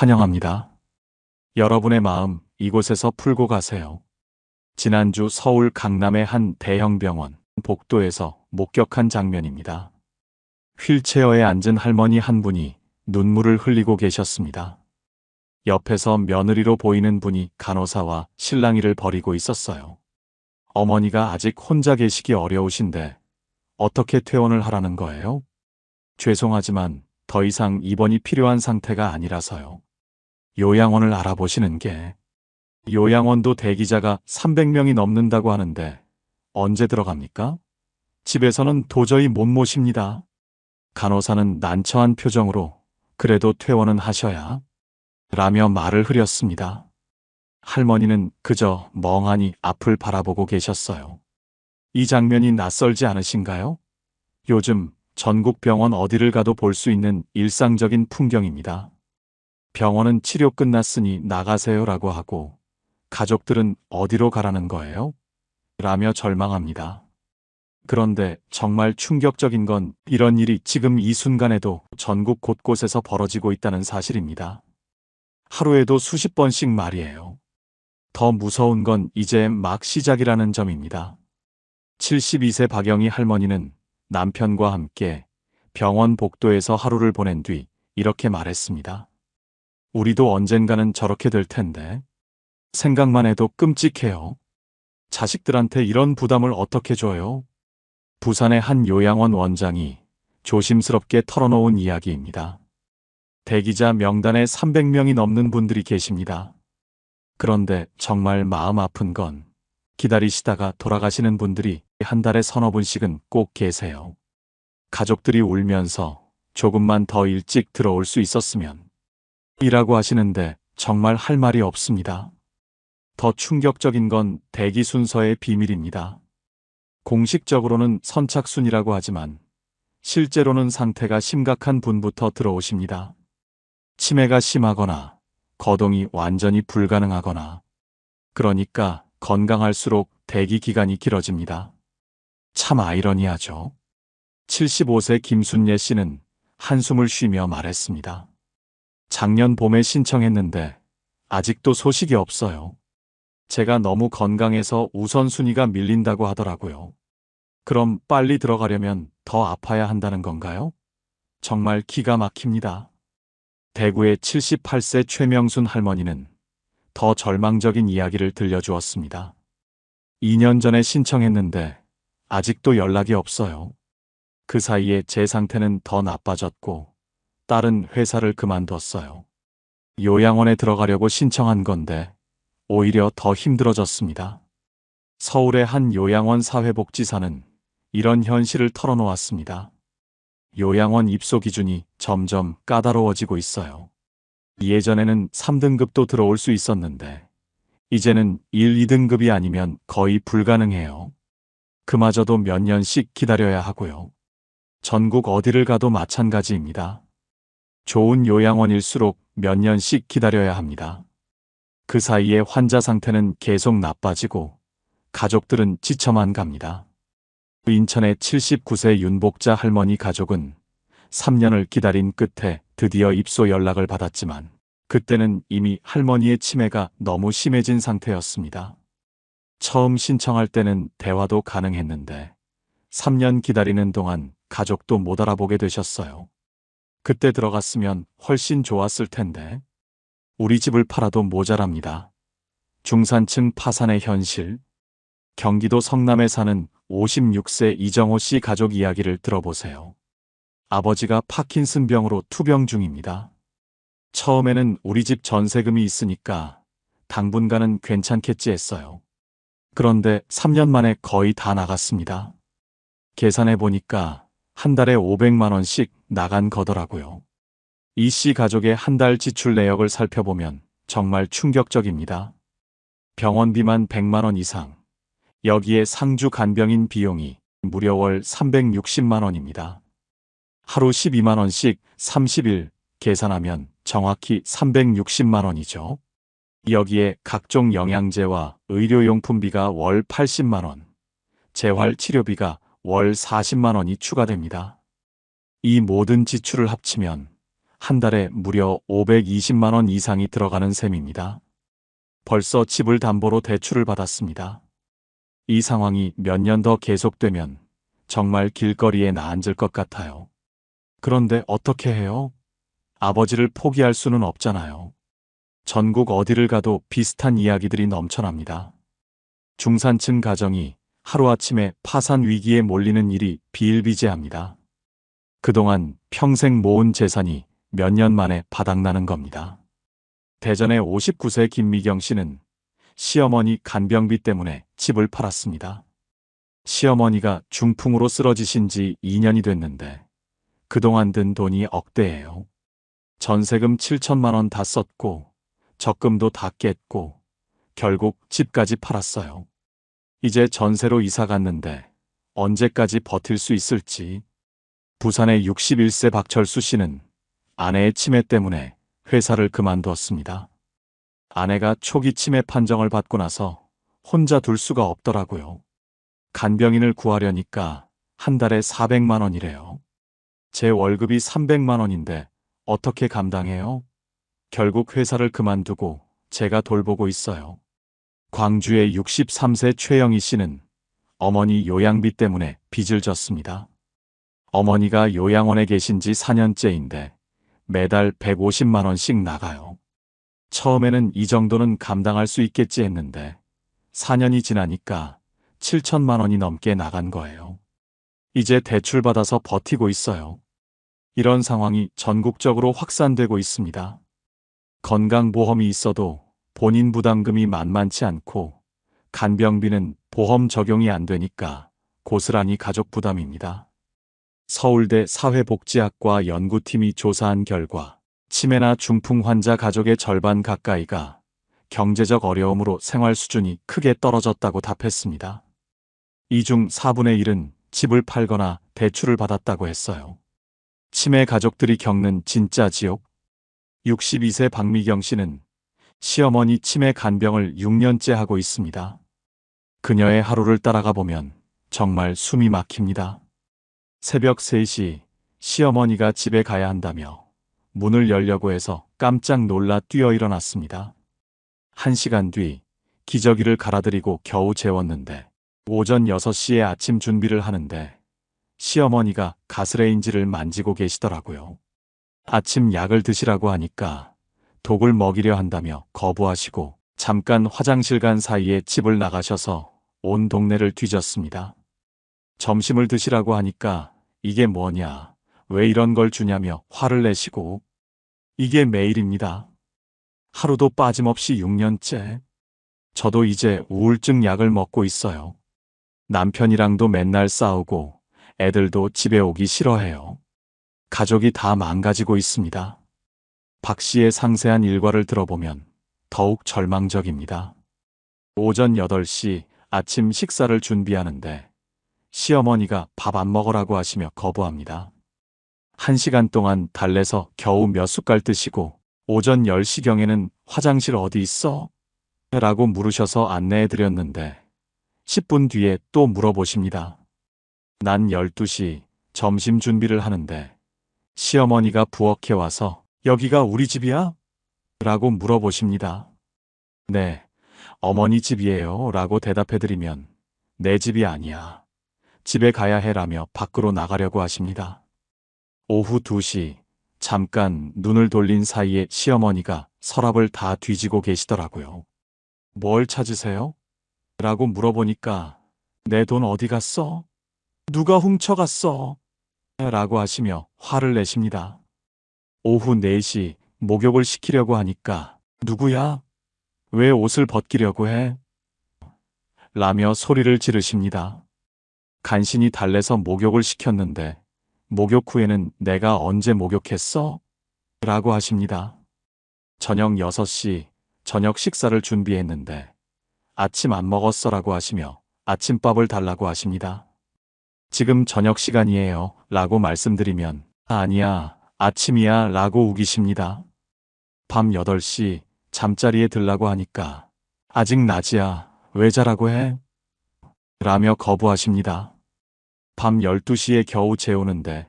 환영합니다. 여러분의 마음 이곳에서 풀고 가세요. 지난주 서울 강남의 한 대형 병원 복도에서 목격한 장면입니다. 휠체어에 앉은 할머니 한 분이 눈물을 흘리고 계셨습니다. 옆에서 며느리로 보이는 분이 간호사와 실랑이를 벌이고 있었어요. 어머니가 아직 혼자 계시기 어려우신데 어떻게 퇴원을 하라는 거예요? 죄송하지만 더 이상 입원이 필요한 상태가 아니라서요. 요양원을 알아보시는 게. 요양원도 대기자가 300명이 넘는다고 하는데 언제 들어갑니까? 집에서는 도저히 못 모십니다. 간호사는 난처한 표정으로 그래도 퇴원은 하셔야 라며 말을 흐렸습니다. 할머니는 그저 멍하니 앞을 바라보고 계셨어요. 이 장면이 낯설지 않으신가요? 요즘 전국 병원 어디를 가도 볼 수 있는 일상적인 풍경입니다. 병원은 치료 끝났으니 나가세요라고 하고 가족들은 어디로 가라는 거예요? 라며 절망합니다. 그런데 정말 충격적인 건 이런 일이 지금 이 순간에도 전국 곳곳에서 벌어지고 있다는 사실입니다. 하루에도 수십 번씩 말이에요. 더 무서운 건 이제 막 시작이라는 점입니다. 72세 박영희 할머니는 남편과 함께 병원 복도에서 하루를 보낸 뒤 이렇게 말했습니다. 우리도 언젠가는 저렇게 될 텐데 생각만 해도 끔찍해요. 자식들한테 이런 부담을 어떻게 줘요? 부산의 한 요양원 원장이 조심스럽게 털어놓은 이야기입니다. 대기자 명단에 300명이 넘는 분들이 계십니다. 그런데 정말 마음 아픈 건 기다리시다가 돌아가시는 분들이 한 달에 서너 분씩은 꼭 계세요. 가족들이 울면서 조금만 더 일찍 들어올 수 있었으면 이라고 하시는데 정말 할 말이 없습니다. 더 충격적인 건 대기 순서의 비밀입니다. 공식적으로는 선착순이라고 하지만 실제로는 상태가 심각한 분부터 들어오십니다. 치매가 심하거나 거동이 완전히 불가능하거나 그러니까 건강할수록 대기 기간이 길어집니다. 참 아이러니하죠. 75세 김순예 씨는 한숨을 쉬며 말했습니다. 작년 봄에 신청했는데 아직도 소식이 없어요. 제가 너무 건강해서 우선순위가 밀린다고 하더라고요. 그럼 빨리 들어가려면 더 아파야 한다는 건가요? 정말 기가 막힙니다. 대구의 78세 최명순 할머니는 더 절망적인 이야기를 들려주었습니다. 2년 전에 신청했는데 아직도 연락이 없어요. 그 사이에 제 상태는 더 나빠졌고 딸은 회사를 그만뒀어요. 요양원에 들어가려고 신청한 건데 오히려 더 힘들어졌습니다. 서울의 한 요양원 사회복지사는 이런 현실을 털어놓았습니다. 요양원 입소 기준이 점점 까다로워지고 있어요. 예전에는 3등급도 들어올 수 있었는데 이제는 1, 2등급이 아니면 거의 불가능해요. 그마저도 몇 년씩 기다려야 하고요. 전국 어디를 가도 마찬가지입니다. 좋은 요양원일수록 몇 년씩 기다려야 합니다. 그 사이에 환자 상태는 계속 나빠지고 가족들은 지쳐만 갑니다. 인천의 79세 윤복자 할머니 가족은 3년을 기다린 끝에 드디어 입소 연락을 받았지만 그때는 이미 할머니의 치매가 너무 심해진 상태였습니다. 처음 신청할 때는 대화도 가능했는데 3년 기다리는 동안 가족도 못 알아보게 되셨어요. 그때 들어갔으면 훨씬 좋았을 텐데 우리 집을 팔아도 모자랍니다. 중산층 파산의 현실. 경기도 성남에 사는 56세 이정호 씨 가족 이야기를 들어보세요. 아버지가 파킨슨병으로 투병 중입니다. 처음에는 우리 집 전세금이 있으니까 당분간은 괜찮겠지 했어요. 그런데 3년 만에 거의 다 나갔습니다. 계산해 보니까 한 달에 500만 원씩 나간 거더라고요. 이 씨 가족의 한 달 지출 내역을 살펴보면 정말 충격적입니다. 병원비만 100만 원 이상, 여기에 상주 간병인 비용이 무려 월 360만 원입니다. 하루 12만 원씩 30일 계산하면 정확히 360만 원이죠. 여기에 각종 영양제와 의료용품비가 월 80만 원, 재활치료비가 월 40만 원이 추가됩니다. 이 모든 지출을 합치면 한 달에 무려 520만 원 이상이 들어가는 셈입니다. 벌써 집을 담보로 대출을 받았습니다. 이 상황이 몇 년 더 계속되면 정말 길거리에 나앉을 것 같아요. 그런데 어떻게 해요? 아버지를 포기할 수는 없잖아요. 전국 어디를 가도 비슷한 이야기들이 넘쳐납니다. 중산층 가정이 하루아침에 파산 위기에 몰리는 일이 비일비재합니다. 그동안 평생 모은 재산이 몇 년 만에 바닥나는 겁니다. 대전의 59세 김미경 씨는 시어머니 간병비 때문에 집을 팔았습니다. 시어머니가 중풍으로 쓰러지신 지 2년이 됐는데 그동안 든 돈이 억대예요. 전세금 7천만 원 다 썼고 적금도 다 깼고 결국 집까지 팔았어요. 이제 전세로 이사 갔는데 언제까지 버틸 수 있을지. 부산의 61세 박철수 씨는 아내의 치매 때문에 회사를 그만두었습니다. 아내가 초기 치매 판정을 받고 나서 혼자 둘 수가 없더라고요. 간병인을 구하려니까 한 달에 400만 원이래요. 제 월급이 300만 원인데 어떻게 감당해요? 결국 회사를 그만두고 제가 돌보고 있어요. 광주의 63세 최영희 씨는 어머니 요양비 때문에 빚을 졌습니다. 어머니가 요양원에 계신 지 4년째인데 매달 150만 원씩 나가요. 처음에는 이 정도는 감당할 수 있겠지 했는데 4년이 지나니까 7천만 원이 넘게 나간 거예요. 이제 대출받아서 버티고 있어요. 이런 상황이 전국적으로 확산되고 있습니다. 건강보험이 있어도 본인 부담금이 만만치 않고 간병비는 보험 적용이 안 되니까 고스란히 가족 부담입니다. 서울대 사회복지학과 연구팀이 조사한 결과 치매나 중풍 환자 가족의 절반 가까이가 경제적 어려움으로 생활 수준이 크게 떨어졌다고 답했습니다. 이 중 4분의 1은 집을 팔거나 대출을 받았다고 했어요. 치매 가족들이 겪는 진짜 지옥. 62세 박미경 씨는 시어머니 치매 간병을 6년째 하고 있습니다. 그녀의 하루를 따라가 보면 정말 숨이 막힙니다. 새벽 3시 시어머니가 집에 가야 한다며 문을 열려고 해서 깜짝 놀라 뛰어 일어났습니다. 1시간 뒤 기저귀를 갈아드리고 겨우 재웠는데 오전 6시에 아침 준비를 하는데 시어머니가 가스레인지를 만지고 계시더라고요. 아침 약을 드시라고 하니까 독을 먹이려 한다며 거부하시고 잠깐 화장실 간 사이에 집을 나가셔서 온 동네를 뒤졌습니다. 점심을 드시라고 하니까 이게 뭐냐, 왜 이런 걸 주냐며 화를 내시고 이게 매일입니다. 하루도 빠짐없이 6년째. 저도 이제 우울증 약을 먹고 있어요. 남편이랑도 맨날 싸우고 애들도 집에 오기 싫어해요. 가족이 다 망가지고 있습니다. 박 씨의 상세한 일과를 들어보면 더욱 절망적입니다. 오전 8시 아침 식사를 준비하는데 시어머니가 밥 안 먹으라고 하시며 거부합니다. 1시간 동안 달래서 겨우 몇 숟갈 드시고 오전 10시경에는 화장실 어디 있어? 라고 물으셔서 안내해드렸는데 10분 뒤에 또 물어보십니다. 난 12시 점심 준비를 하는데 시어머니가 부엌에 와서 여기가 우리 집이야? 라고 물어보십니다. 네, 어머니 집이에요 라고 대답해드리면 내 집이 아니야. 집에 가야 해라며 밖으로 나가려고 하십니다. 오후 2시 잠깐 눈을 돌린 사이에 시어머니가 서랍을 다 뒤지고 계시더라고요. 뭘 찾으세요? 라고 물어보니까 내 돈 어디 갔어? 누가 훔쳐갔어? 라고 하시며 화를 내십니다. 오후 4시 목욕을 시키려고 하니까 누구야? 왜 옷을 벗기려고 해? 라며 소리를 지르십니다. 간신히 달래서 목욕을 시켰는데 목욕 후에는 내가 언제 목욕했어? 라고 하십니다. 저녁 6시 저녁 식사를 준비했는데 아침 안 먹었어 라고 하시며 아침밥을 달라고 하십니다. 지금 저녁 시간이에요 라고 말씀드리면 아니야 아침이야 라고 우기십니다. 밤 8시 잠자리에 들라고 하니까 아직 낮이야 왜 자라고 해? 라며 거부하십니다. 밤 12시에 겨우 재우는데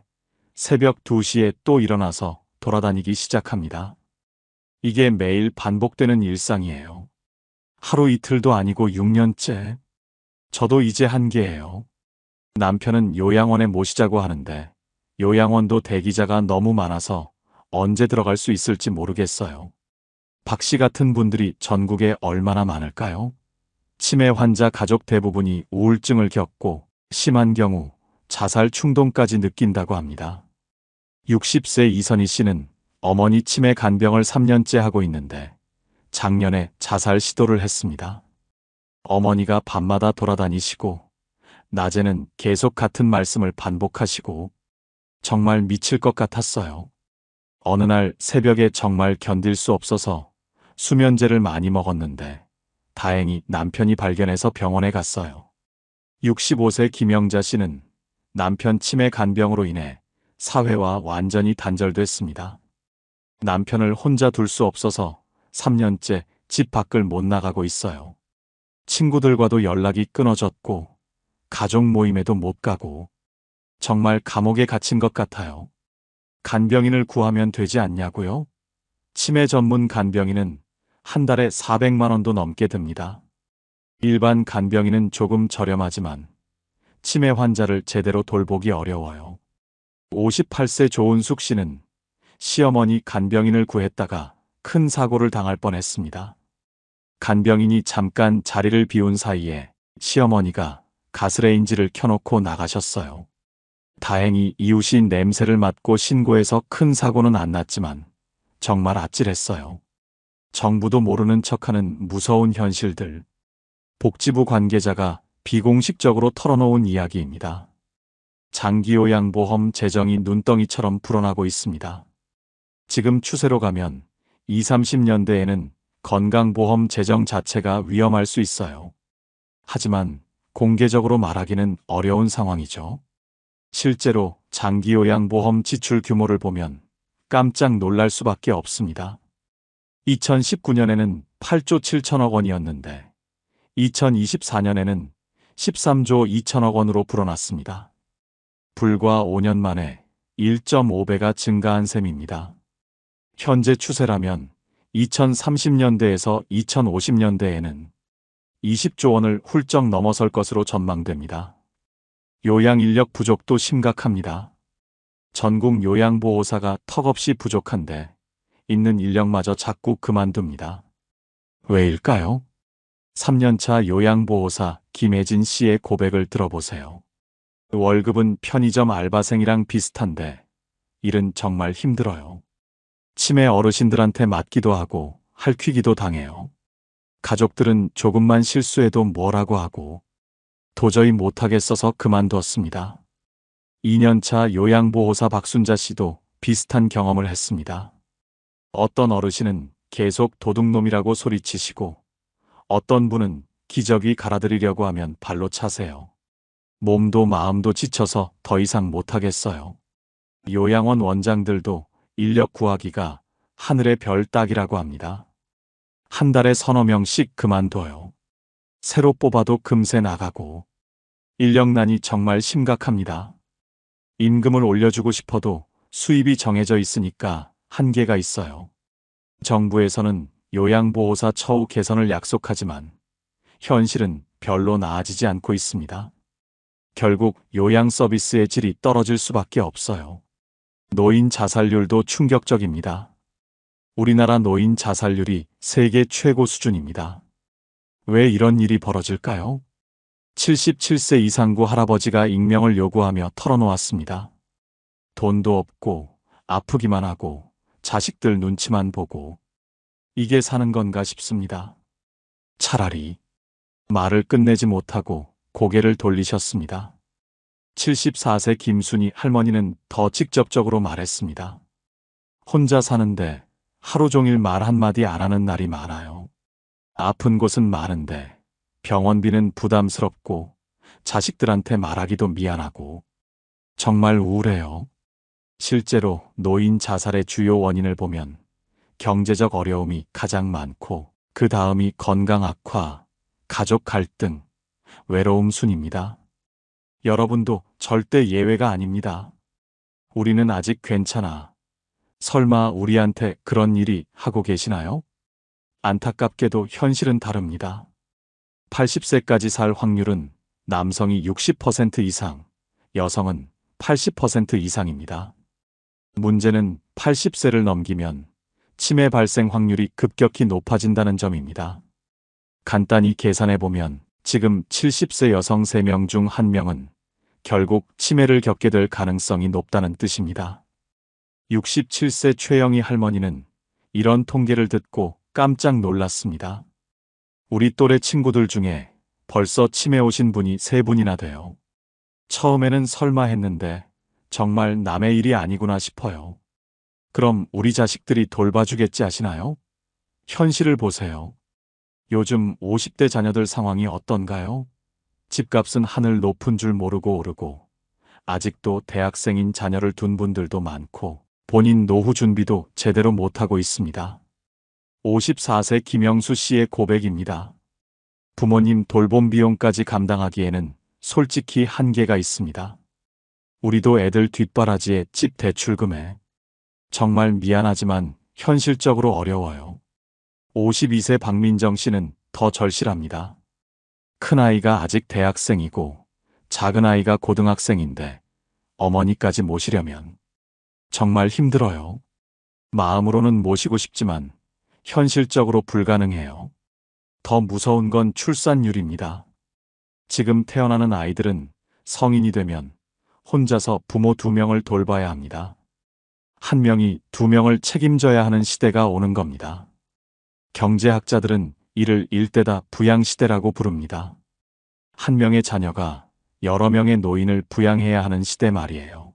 새벽 2시에 또 일어나서 돌아다니기 시작합니다. 이게 매일 반복되는 일상이에요. 하루 이틀도 아니고 6년째. 저도 이제 한계예요. 남편은 요양원에 모시자고 하는데 요양원도 대기자가 너무 많아서 언제 들어갈 수 있을지 모르겠어요. 박 씨 같은 분들이 전국에 얼마나 많을까요? 치매 환자 가족 대부분이 우울증을 겪고 심한 경우 자살 충동까지 느낀다고 합니다. 60세 이선희 씨는 어머니 치매 간병을 3년째 하고 있는데 작년에 자살 시도를 했습니다. 어머니가 밤마다 돌아다니시고 낮에는 계속 같은 말씀을 반복하시고 정말 미칠 것 같았어요. 어느 날 새벽에 정말 견딜 수 없어서 수면제를 많이 먹었는데 다행히 남편이 발견해서 병원에 갔어요. 65세 김영자 씨는 남편 치매 간병으로 인해 사회와 완전히 단절됐습니다. 남편을 혼자 둘 수 없어서 3년째 집 밖을 못 나가고 있어요. 친구들과도 연락이 끊어졌고 가족 모임에도 못 가고 정말 감옥에 갇힌 것 같아요. 간병인을 구하면 되지 않냐고요? 치매 전문 간병인은 한 달에 400만 원도 넘게 듭니다. 일반 간병인은 조금 저렴하지만 치매 환자를 제대로 돌보기 어려워요. 58세 조은숙 씨는 시어머니 간병인을 구했다가 큰 사고를 당할 뻔했습니다. 간병인이 잠깐 자리를 비운 사이에 시어머니가 가스레인지를 켜놓고 나가셨어요. 다행히 이웃이 냄새를 맡고 신고해서 큰 사고는 안 났지만 정말 아찔했어요. 정부도 모르는 척하는 무서운 현실들. 복지부 관계자가 비공식적으로 털어놓은 이야기입니다. 장기요양보험 재정이 눈덩이처럼 불어나고 있습니다. 지금 추세로 가면 20, 30년대에는 건강보험 재정 자체가 위험할 수 있어요. 하지만 공개적으로 말하기는 어려운 상황이죠. 실제로 장기요양보험 지출 규모를 보면 깜짝 놀랄 수밖에 없습니다. 2019년에는 8조 7천억 원이었는데 2024년에는 13조 2천억 원으로 불어났습니다. 불과 5년 만에 1.5배가 증가한 셈입니다. 현재 추세라면 2030년대에서 2050년대에는 20조 원을 훌쩍 넘어설 것으로 전망됩니다. 요양 인력 부족도 심각합니다. 전국 요양보호사가 턱없이 부족한데 있는 인력마저 자꾸 그만둡니다. 왜일까요? 3년차 요양보호사 김혜진 씨의 고백을 들어보세요. 월급은 편의점 알바생이랑 비슷한데 일은 정말 힘들어요. 치매 어르신들한테 맞기도 하고 핥히기도 당해요. 가족들은 조금만 실수해도 뭐라고 하고 도저히 못하겠어서 그만두었습니다. 2년차 요양보호사 박순자 씨도 비슷한 경험을 했습니다. 어떤 어르신은 계속 도둑놈이라고 소리치시고 어떤 분은 기저귀 갈아드리려고 하면 발로 차세요. 몸도 마음도 지쳐서 더 이상 못하겠어요. 요양원 원장들도 인력 구하기가 하늘의 별 따기라고 합니다. 한 달에 서너 명씩 그만둬요. 새로 뽑아도 금세 나가고 인력난이 정말 심각합니다. 임금을 올려주고 싶어도 수입이 정해져 있으니까 한계가 있어요. 정부에서는 요양보호사 처우 개선을 약속하지만 현실은 별로 나아지지 않고 있습니다. 결국 요양 서비스의 질이 떨어질 수밖에 없어요. 노인 자살률도 충격적입니다. 우리나라 노인 자살률이 세계 최고 수준입니다. 왜 이런 일이 벌어질까요? 77세 이상구 할아버지가 익명을 요구하며 털어놓았습니다. 돈도 없고 아프기만 하고 자식들 눈치만 보고 이게 사는 건가 싶습니다. 차라리 말을 끝내지 못하고 고개를 돌리셨습니다. 74세 김순희 할머니는 더 직접적으로 말했습니다. 혼자 사는데 하루 종일 말 한마디 안 하는 날이 많아요. 아픈 곳은 많은데 병원비는 부담스럽고 자식들한테 말하기도 미안하고 정말 우울해요. 실제로 노인 자살의 주요 원인을 보면 경제적 어려움이 가장 많고 그 다음이 건강 악화, 가족 갈등, 외로움 순입니다. 여러분도 절대 예외가 아닙니다. 우리는 아직 괜찮아. 설마 우리한테 그런 일이 하고 계시나요? 안타깝게도 현실은 다릅니다. 80세까지 살 확률은 남성이 60% 이상, 여성은 80% 이상입니다. 문제는 80세를 넘기면 치매 발생 확률이 급격히 높아진다는 점입니다. 간단히 계산해보면 지금 70세 여성 3명 중 1명은 결국 치매를 겪게 될 가능성이 높다는 뜻입니다. 67세 최영희 할머니는 이런 통계를 듣고 깜짝 놀랐습니다. 우리 또래 친구들 중에 벌써 치매 오신 분이 3분이나 돼요. 처음에는 설마 했는데 정말 남의 일이 아니구나 싶어요. 그럼 우리 자식들이 돌봐주겠지 하시나요? 현실을 보세요. 요즘 50대 자녀들 상황이 어떤가요? 집값은 하늘 높은 줄 모르고 오르고 아직도 대학생인 자녀를 둔 분들도 많고 본인 노후 준비도 제대로 못하고 있습니다. 54세 김영수 씨의 고백입니다. 부모님 돌봄 비용까지 감당하기에는 솔직히 한계가 있습니다. 우리도 애들 뒷바라지에 집 대출금에 정말 미안하지만 현실적으로 어려워요. 52세 박민정 씨는 더 절실합니다. 큰아이가 아직 대학생이고 작은아이가 고등학생인데 어머니까지 모시려면 정말 힘들어요. 마음으로는 모시고 싶지만 현실적으로 불가능해요. 더 무서운 건 출산율입니다. 지금 태어나는 아이들은 성인이 되면 혼자서 부모 2명을 돌봐야 합니다. 1명이 2명을 책임져야 하는 시대가 오는 겁니다. 경제학자들은 이를 일대다 부양시대라고 부릅니다. 1명의 자녀가 여러 명의 노인을 부양해야 하는 시대 말이에요.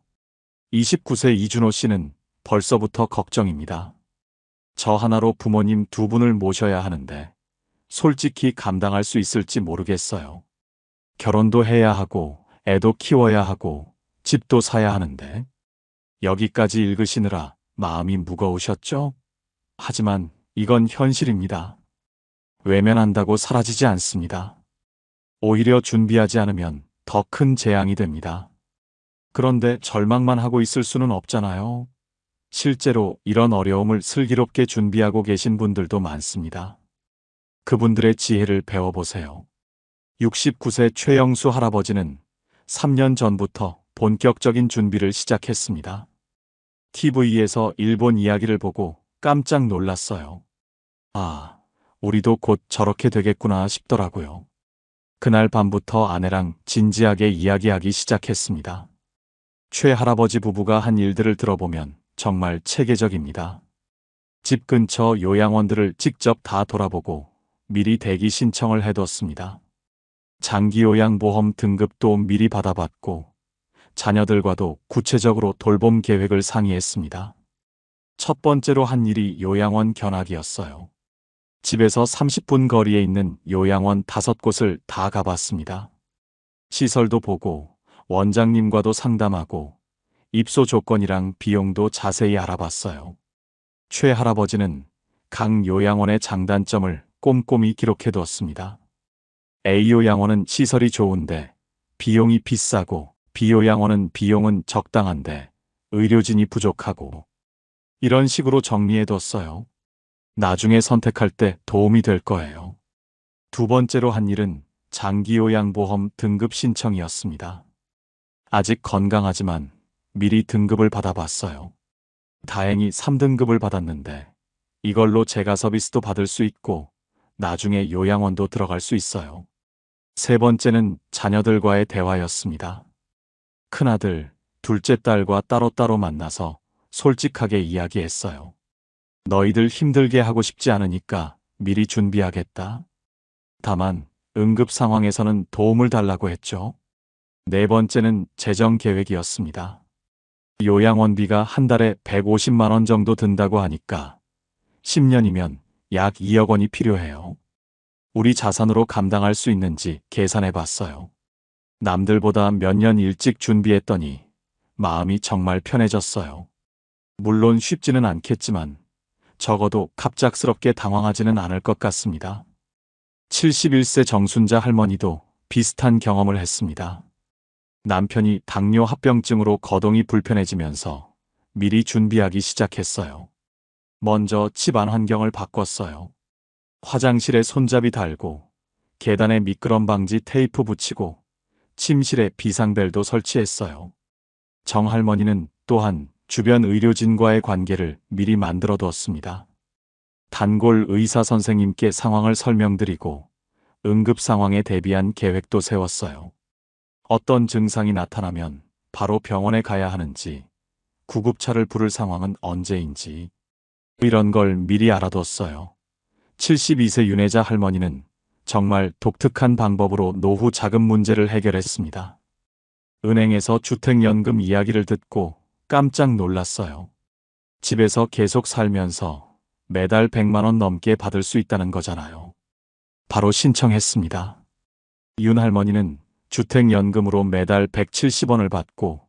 29세 이준호 씨는 벌써부터 걱정입니다. 저 하나로 부모님 2분을 모셔야 하는데 솔직히 감당할 수 있을지 모르겠어요. 결혼도 해야 하고 애도 키워야 하고 집도 사야 하는데 여기까지 읽으시느라 마음이 무거우셨죠? 하지만 이건 현실입니다. 외면한다고 사라지지 않습니다. 오히려 준비하지 않으면 더 큰 재앙이 됩니다. 그런데 절망만 하고 있을 수는 없잖아요. 실제로 이런 어려움을 슬기롭게 준비하고 계신 분들도 많습니다. 그분들의 지혜를 배워보세요. 69세 최영수 할아버지는 3년 전부터 본격적인 준비를 시작했습니다. TV에서 일본 이야기를 보고 깜짝 놀랐어요. 아, 우리도 곧 저렇게 되겠구나 싶더라고요. 그날 밤부터 아내랑 진지하게 이야기하기 시작했습니다. 최 할아버지 부부가 한 일들을 들어보면 정말 체계적입니다. 집 근처 요양원들을 직접 다 돌아보고 미리 대기 신청을 해뒀습니다. 장기요양보험 등급도 미리 받아봤고 자녀들과도 구체적으로 돌봄 계획을 상의했습니다. 첫 번째로 한 일이 요양원 견학이었어요. 집에서 30분 거리에 있는 요양원 5곳을 다 가봤습니다. 시설도 보고 원장님과도 상담하고 입소 조건이랑 비용도 자세히 알아봤어요. 최 할아버지는 각 요양원의 장단점을 꼼꼼히 기록해두었습니다. A요양원은 시설이 좋은데 비용이 비싸고 B요양원은 비용은 적당한데 의료진이 부족하고 이런 식으로 정리해뒀어요. 나중에 선택할 때 도움이 될 거예요. 두 번째로 한 일은 장기요양보험 등급 신청이었습니다. 아직 건강하지만 미리 등급을 받아봤어요. 다행히 3등급을 받았는데 이걸로 재가 서비스도 받을 수 있고 나중에 요양원도 들어갈 수 있어요. 세 번째는 자녀들과의 대화였습니다. 큰아들, 둘째 딸과 따로따로 만나서 솔직하게 이야기했어요. 너희들 힘들게 하고 싶지 않으니까 미리 준비하겠다. 다만 응급 상황에서는 도움을 달라고 했죠. 네 번째는 재정 계획이었습니다. 요양원비가 한 달에 150만 원 정도 든다고 하니까 10년이면 약 2억 원이 필요해요. 우리 자산으로 감당할 수 있는지 계산해 봤어요. 남들보다 몇 년 일찍 준비했더니 마음이 정말 편해졌어요. 물론 쉽지는 않겠지만 적어도 갑작스럽게 당황하지는 않을 것 같습니다. 71세 정순자 할머니도 비슷한 경험을 했습니다. 남편이 당뇨 합병증으로 거동이 불편해지면서 미리 준비하기 시작했어요. 먼저 집안 환경을 바꿨어요. 화장실에 손잡이 달고, 계단에 미끄럼 방지 테이프 붙이고, 침실에 비상벨도 설치했어요. 정할머니는 또한 주변 의료진과의 관계를 미리 만들어 두었습니다. 단골 의사 선생님께 상황을 설명드리고 응급 상황에 대비한 계획도 세웠어요. 어떤 증상이 나타나면 바로 병원에 가야 하는지, 구급차를 부를 상황은 언제인지 이런 걸 미리 알아뒀어요. 72세 윤혜자 할머니는 정말 독특한 방법으로 노후 자금 문제를 해결했습니다. 은행에서 주택연금 이야기를 듣고 깜짝 놀랐어요. 집에서 계속 살면서 매달 100만 원 넘게 받을 수 있다는 거잖아요. 바로 신청했습니다. 윤 할머니는 주택연금으로 매달 170원을 받고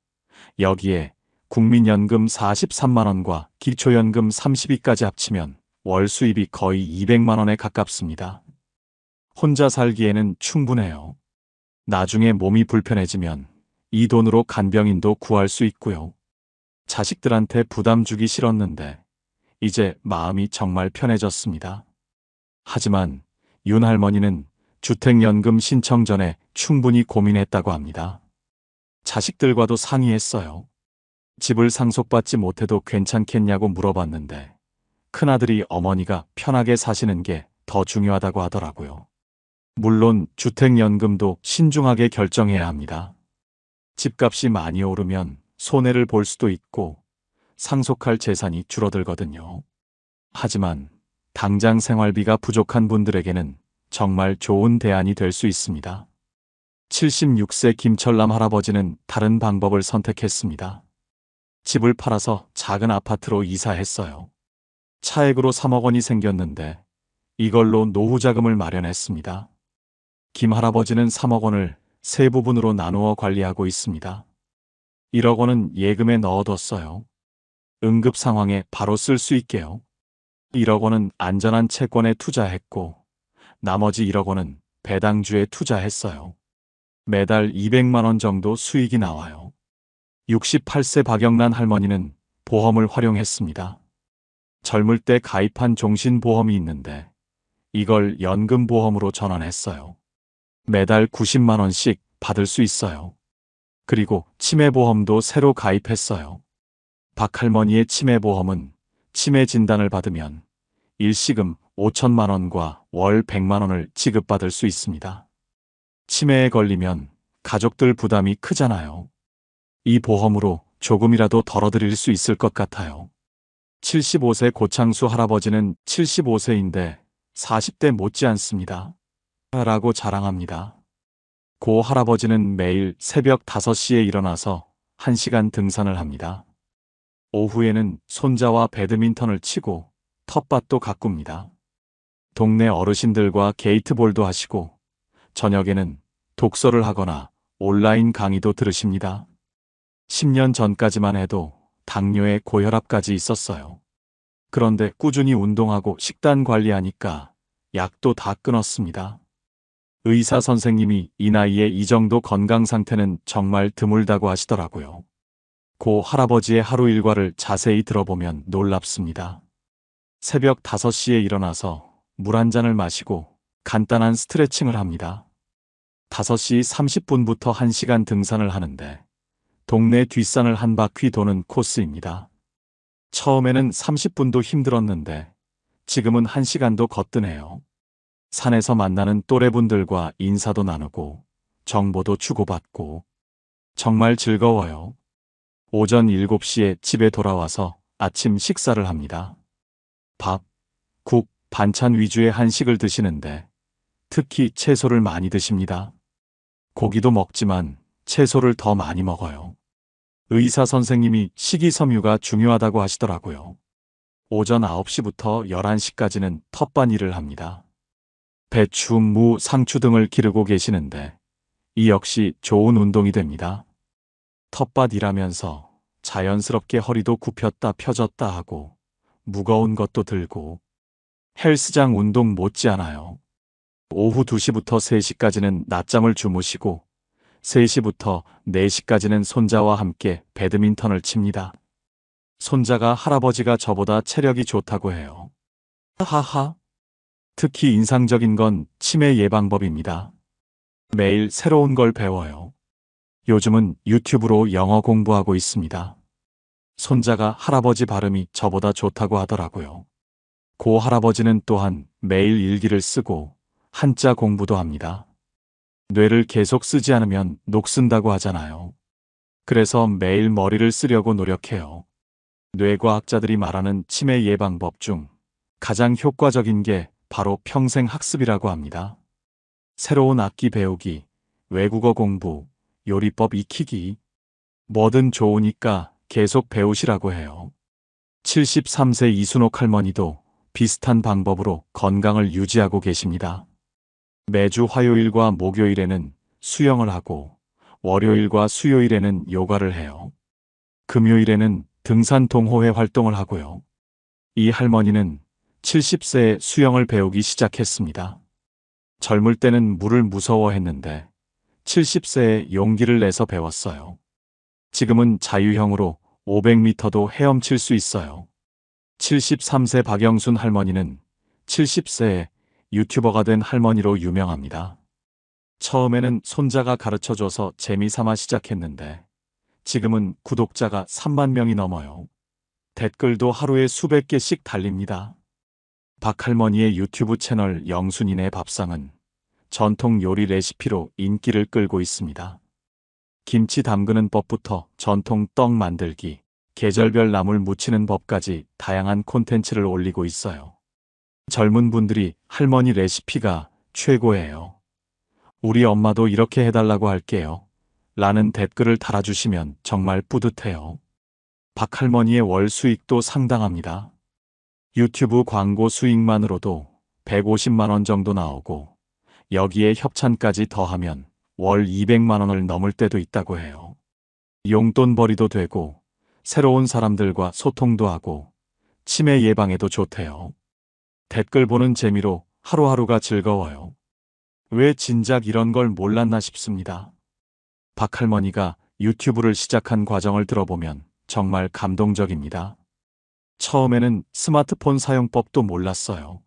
여기에 국민연금 43만 원과 기초연금 30위까지 합치면 월 수입이 거의 200만 원에 가깝습니다. 혼자 살기에는 충분해요. 나중에 몸이 불편해지면 이 돈으로 간병인도 구할 수 있고요. 자식들한테 부담 주기 싫었는데 이제 마음이 정말 편해졌습니다. 하지만 윤 할머니는 주택연금 신청 전에 충분히 고민했다고 합니다. 자식들과도 상의했어요. 집을 상속받지 못해도 괜찮겠냐고 물어봤는데 큰아들이 어머니가 편하게 사시는 게 더 중요하다고 하더라고요. 물론 주택연금도 신중하게 결정해야 합니다. 집값이 많이 오르면 손해를 볼 수도 있고 상속할 재산이 줄어들거든요. 하지만 당장 생활비가 부족한 분들에게는 정말 좋은 대안이 될 수 있습니다. 76세 김철남 할아버지는 다른 방법을 선택했습니다. 집을 팔아서 작은 아파트로 이사했어요. 차액으로 3억 원이 생겼는데 이걸로 노후 자금을 마련했습니다. 김 할아버지는 3억 원을 세 부분으로 나누어 관리하고 있습니다. 1억 원은 예금에 넣어뒀어요. 응급 상황에 바로 쓸 수 있게요. 1억 원은 안전한 채권에 투자했고 나머지 1억 원은 배당주에 투자했어요. 매달 200만 원 정도 수익이 나와요. 68세 박영란 할머니는 보험을 활용했습니다. 젊을 때 가입한 종신보험이 있는데 이걸 연금보험으로 전환했어요. 매달 90만 원씩 받을 수 있어요. 그리고 치매보험도 새로 가입했어요. 박 할머니의 치매보험은 치매 진단을 받으면 일시금 5천만 원과 월 100만 원을 지급받을 수 있습니다. 치매에 걸리면 가족들 부담이 크잖아요. 이 보험으로 조금이라도 덜어드릴 수 있을 것 같아요. 75세 고창수 할아버지는 75세인데 40대 못지않습니다. 라고 자랑합니다. 고 할아버지는 매일 새벽 5시에 일어나서 1시간 등산을 합니다. 오후에는 손자와 배드민턴을 치고 텃밭도 가꿉니다. 동네 어르신들과 게이트볼도 하시고 저녁에는 독서를 하거나 온라인 강의도 들으십니다. 10년 전까지만 해도 당뇨에 고혈압까지 있었어요. 그런데 꾸준히 운동하고 식단 관리하니까 약도 다 끊었습니다. 의사 선생님이 이 나이에 이 정도 건강 상태는 정말 드물다고 하시더라고요. 고 할아버지의 하루 일과를 자세히 들어보면 놀랍습니다. 새벽 5시에 일어나서 물 한 잔을 마시고 간단한 스트레칭을 합니다. 5시 30분부터 1시간 등산을 하는데 동네 뒷산을 한 바퀴 도는 코스입니다. 처음에는 30분도 힘들었는데 지금은 1시간도 거뜬해요. 산에서 만나는 또래분들과 인사도 나누고 정보도 주고받고 정말 즐거워요. 오전 7시에 집에 돌아와서 아침 식사를 합니다. 밥, 국, 반찬 위주의 한식을 드시는데 특히 채소를 많이 드십니다. 고기도 먹지만 채소를 더 많이 먹어요. 의사 선생님이 식이섬유가 중요하다고 하시더라고요. 오전 9시부터 11시까지는 텃밭 일을 합니다. 배추, 무, 상추 등을 기르고 계시는데 이 역시 좋은 운동이 됩니다. 텃밭 일하면서 자연스럽게 허리도 굽혔다 펴졌다 하고 무거운 것도 들고 헬스장 운동 못지않아요. 오후 2시부터 3시까지는 낮잠을 주무시고 3시부터 4시까지는 손자와 함께 배드민턴을 칩니다. 손자가 할아버지가 저보다 체력이 좋다고 해요. 하하. 특히 인상적인 건 치매 예방법입니다. 매일 새로운 걸 배워요. 요즘은 유튜브로 영어 공부하고 있습니다. 손자가 할아버지 발음이 저보다 좋다고 하더라고요. 고 할아버지는 또한 매일 일기를 쓰고 한자 공부도 합니다. 뇌를 계속 쓰지 않으면 녹슨다고 하잖아요. 그래서 매일 머리를 쓰려고 노력해요. 뇌과학자들이 말하는 치매 예방법 중 가장 효과적인 게 바로 평생 학습이라고 합니다. 새로운 악기 배우기, 외국어 공부, 요리법 익히기, 뭐든 좋으니까 계속 배우시라고 해요. 73세 이순옥 할머니도 비슷한 방법으로 건강을 유지하고 계십니다. 매주 화요일과 목요일에는 수영을 하고 월요일과 수요일에는 요가를 해요. 금요일에는 등산 동호회 활동을 하고요. 이 할머니는 70세에 수영을 배우기 시작했습니다. 젊을 때는 물을 무서워했는데 70세에 용기를 내서 배웠어요. 지금은 자유형으로 500m도 헤엄칠 수 있어요. 73세 박영순 할머니는 70세에 유튜버가 된 할머니로 유명합니다. 처음에는 손자가 가르쳐줘서 재미삼아 시작했는데 지금은 구독자가 3만 명이 넘어요. 댓글도 하루에 수백 개씩 달립니다. 박할머니의 유튜브 채널 영순이네 밥상은 전통 요리 레시피로 인기를 끌고 있습니다. 김치 담그는 법부터 전통 떡 만들기, 계절별 나물 무치는 법까지 다양한 콘텐츠를 올리고 있어요. 젊은 분들이 할머니 레시피가 최고예요. 우리 엄마도 이렇게 해달라고 할게요. 라는 댓글을 달아주시면 정말 뿌듯해요. 박할머니의 월 수익도 상당합니다. 유튜브 광고 수익만으로도 150만 원 정도 나오고 여기에 협찬까지 더하면 월 200만 원을 넘을 때도 있다고 해요. 용돈벌이도 되고 새로운 사람들과 소통도 하고 치매 예방에도 좋대요. 댓글 보는 재미로 하루하루가 즐거워요. 왜 진작 이런 걸 몰랐나 싶습니다. 박할머니가 유튜브를 시작한 과정을 들어보면 정말 감동적입니다. 처음에는 스마트폰 사용법도 몰랐어요.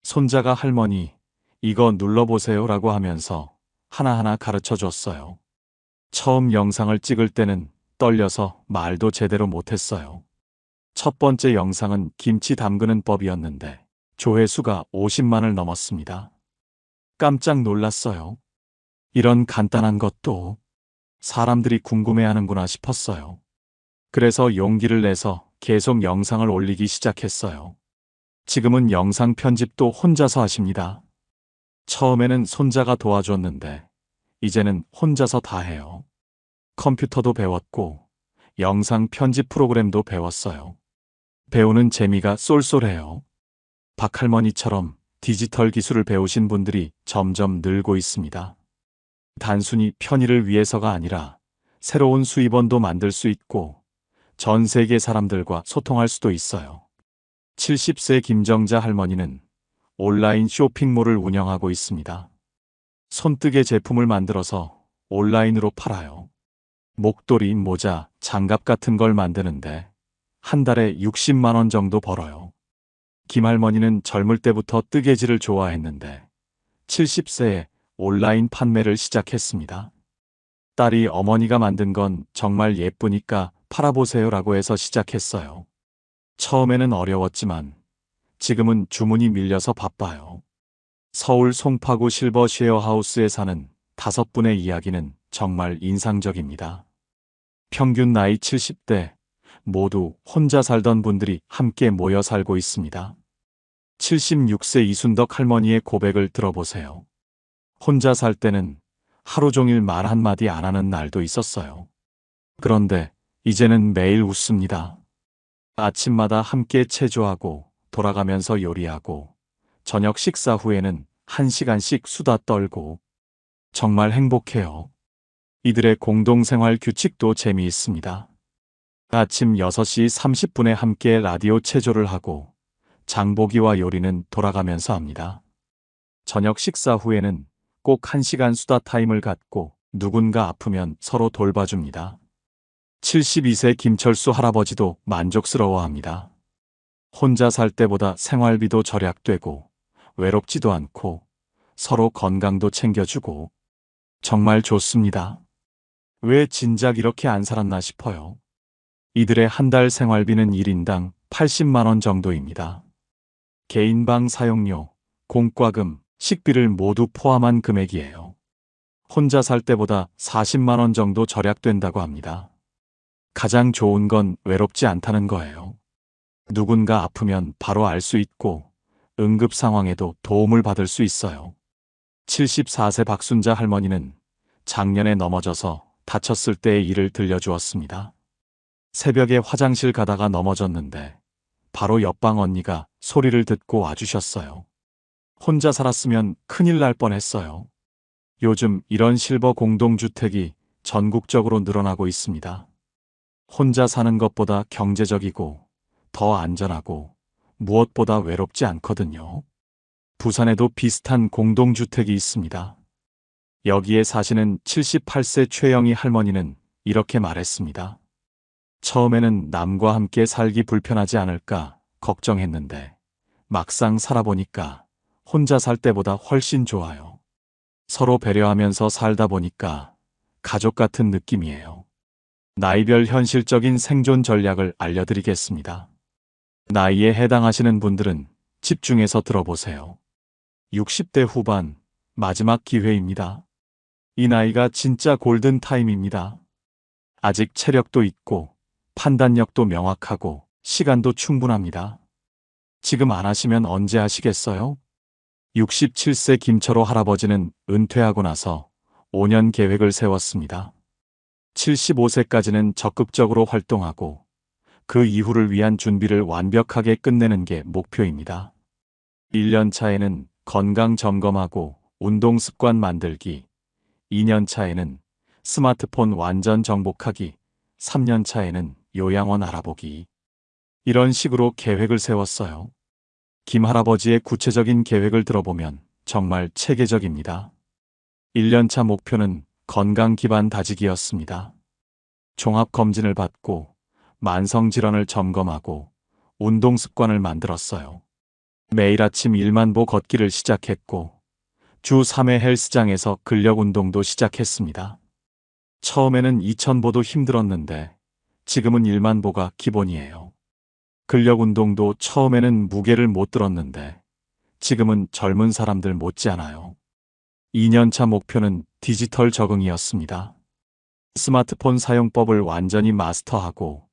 손자가 할머니, 이거 눌러보세요 라고 하면서 하나하나 가르쳐 줬어요. 처음 영상을 찍을 때는 떨려서 말도 제대로 못했어요. 첫 번째 영상은 김치 담그는 법이었는데 조회수가 50만을 넘었습니다. 깜짝 놀랐어요. 이런 간단한 것도 사람들이 궁금해하는구나 싶었어요. 그래서 용기를 내서 계속 영상을 올리기 시작했어요. 지금은 영상 편집도 혼자서 하십니다. 처음에는 손자가 도와줬는데 이제는 혼자서 다 해요. 컴퓨터도 배웠고 영상 편집 프로그램도 배웠어요. 배우는 재미가 쏠쏠해요. 박할머니처럼 디지털 기술을 배우신 분들이 점점 늘고 있습니다. 단순히 편의를 위해서가 아니라 새로운 수입원도 만들 수 있고 전 세계 사람들과 소통할 수도 있어요. 70세 김정자 할머니는 온라인 쇼핑몰을 운영하고 있습니다. 손뜨개 제품을 만들어서 온라인으로 팔아요. 목도리, 모자, 장갑 같은 걸 만드는데 한 달에 60만 원 정도 벌어요. 김할머니는 젊을 때부터 뜨개질을 좋아했는데 70세에 온라인 판매를 시작했습니다. 딸이 어머니가 만든 건 정말 예쁘니까 팔아보세요라고 해서 시작했어요. 처음에는 어려웠지만 지금은 주문이 밀려서 바빠요. 서울 송파구 실버 쉐어하우스에 사는 5분의 이야기는 정말 인상적입니다. 평균 나이 70대, 모두 혼자 살던 분들이 함께 모여 살고 있습니다. 76세 이순덕 할머니의 고백을 들어보세요. 혼자 살 때는 하루 종일 말 한마디 안 하는 날도 있었어요. 그런데 이제는 매일 웃습니다. 아침마다 함께 체조하고 돌아가면서 요리하고 저녁 식사 후에는 1시간씩 수다 떨고 정말 행복해요. 이들의 공동생활 규칙도 재미있습니다. 아침 6시 30분에 함께 라디오 체조를 하고 장보기와 요리는 돌아가면서 합니다. 저녁 식사 후에는 꼭 1시간 수다 타임을 갖고 누군가 아프면 서로 돌봐줍니다. 72세 김철수 할아버지도 만족스러워합니다. 혼자 살 때보다 생활비도 절약되고 외롭지도 않고 서로 건강도 챙겨주고 정말 좋습니다. 왜 진작 이렇게 안 살았나 싶어요. 이들의 한 달 생활비는 1인당 80만 원 정도입니다. 개인방 사용료, 공과금, 식비를 모두 포함한 금액이에요. 혼자 살 때보다 40만 원 정도 절약된다고 합니다. 가장 좋은 건 외롭지 않다는 거예요. 누군가 아프면 바로 알 수 있고 응급 상황에도 도움을 받을 수 있어요. 74세 박순자 할머니는 작년에 넘어져서 다쳤을 때의 일을 들려주었습니다. 새벽에 화장실 가다가 넘어졌는데 바로 옆방 언니가 소리를 듣고 와주셨어요. 혼자 살았으면 큰일 날 뻔했어요. 요즘 이런 실버 공동주택이 전국적으로 늘어나고 있습니다. 혼자 사는 것보다 경제적이고 더 안전하고 무엇보다 외롭지 않거든요. 부산에도 비슷한 공동주택이 있습니다. 여기에 사시는 78세 최영희 할머니는 이렇게 말했습니다. 처음에는 남과 함께 살기 불편하지 않을까 걱정했는데 막상 살아보니까 혼자 살 때보다 훨씬 좋아요. 서로 배려하면서 살다 보니까 가족 같은 느낌이에요. 나이별 현실적인 생존 전략을 알려드리겠습니다. 나이에 해당하시는 분들은 집중해서 들어보세요. 60대 후반 마지막 기회입니다. 이 나이가 진짜 골든 타임입니다. 아직 체력도 있고 판단력도 명확하고 시간도 충분합니다. 지금 안 하시면 언제 하시겠어요? 67세 김철호 할아버지는 은퇴하고 나서 5년 계획을 세웠습니다. 75세까지는 적극적으로 활동하고 그 이후를 위한 준비를 완벽하게 끝내는 게 목표입니다. 1년 차에는 건강 점검하고 운동 습관 만들기, 2년 차에는 스마트폰 완전 정복하기, 3년 차에는 요양원 알아보기. 이런 식으로 계획을 세웠어요. 김 할아버지의 구체적인 계획을 들어보면 정말 체계적입니다. 1년차 목표는 건강 기반 다지기였습니다. 종합검진을 받고 만성질환을 점검하고 운동 습관을 만들었어요. 매일 아침 1만 보 걷기를 시작했고 주 3회 헬스장에서 근력 운동도 시작했습니다. 처음에는 2,000보도 힘들었는데 지금은 1만 보가 기본이에요. 근력 운동도 처음에는 무게를 못 들었는데 지금은 젊은 사람들 못지않아요. 2년차 목표는 디지털 적응이었습니다. 스마트폰 사용법을 완전히 마스터하고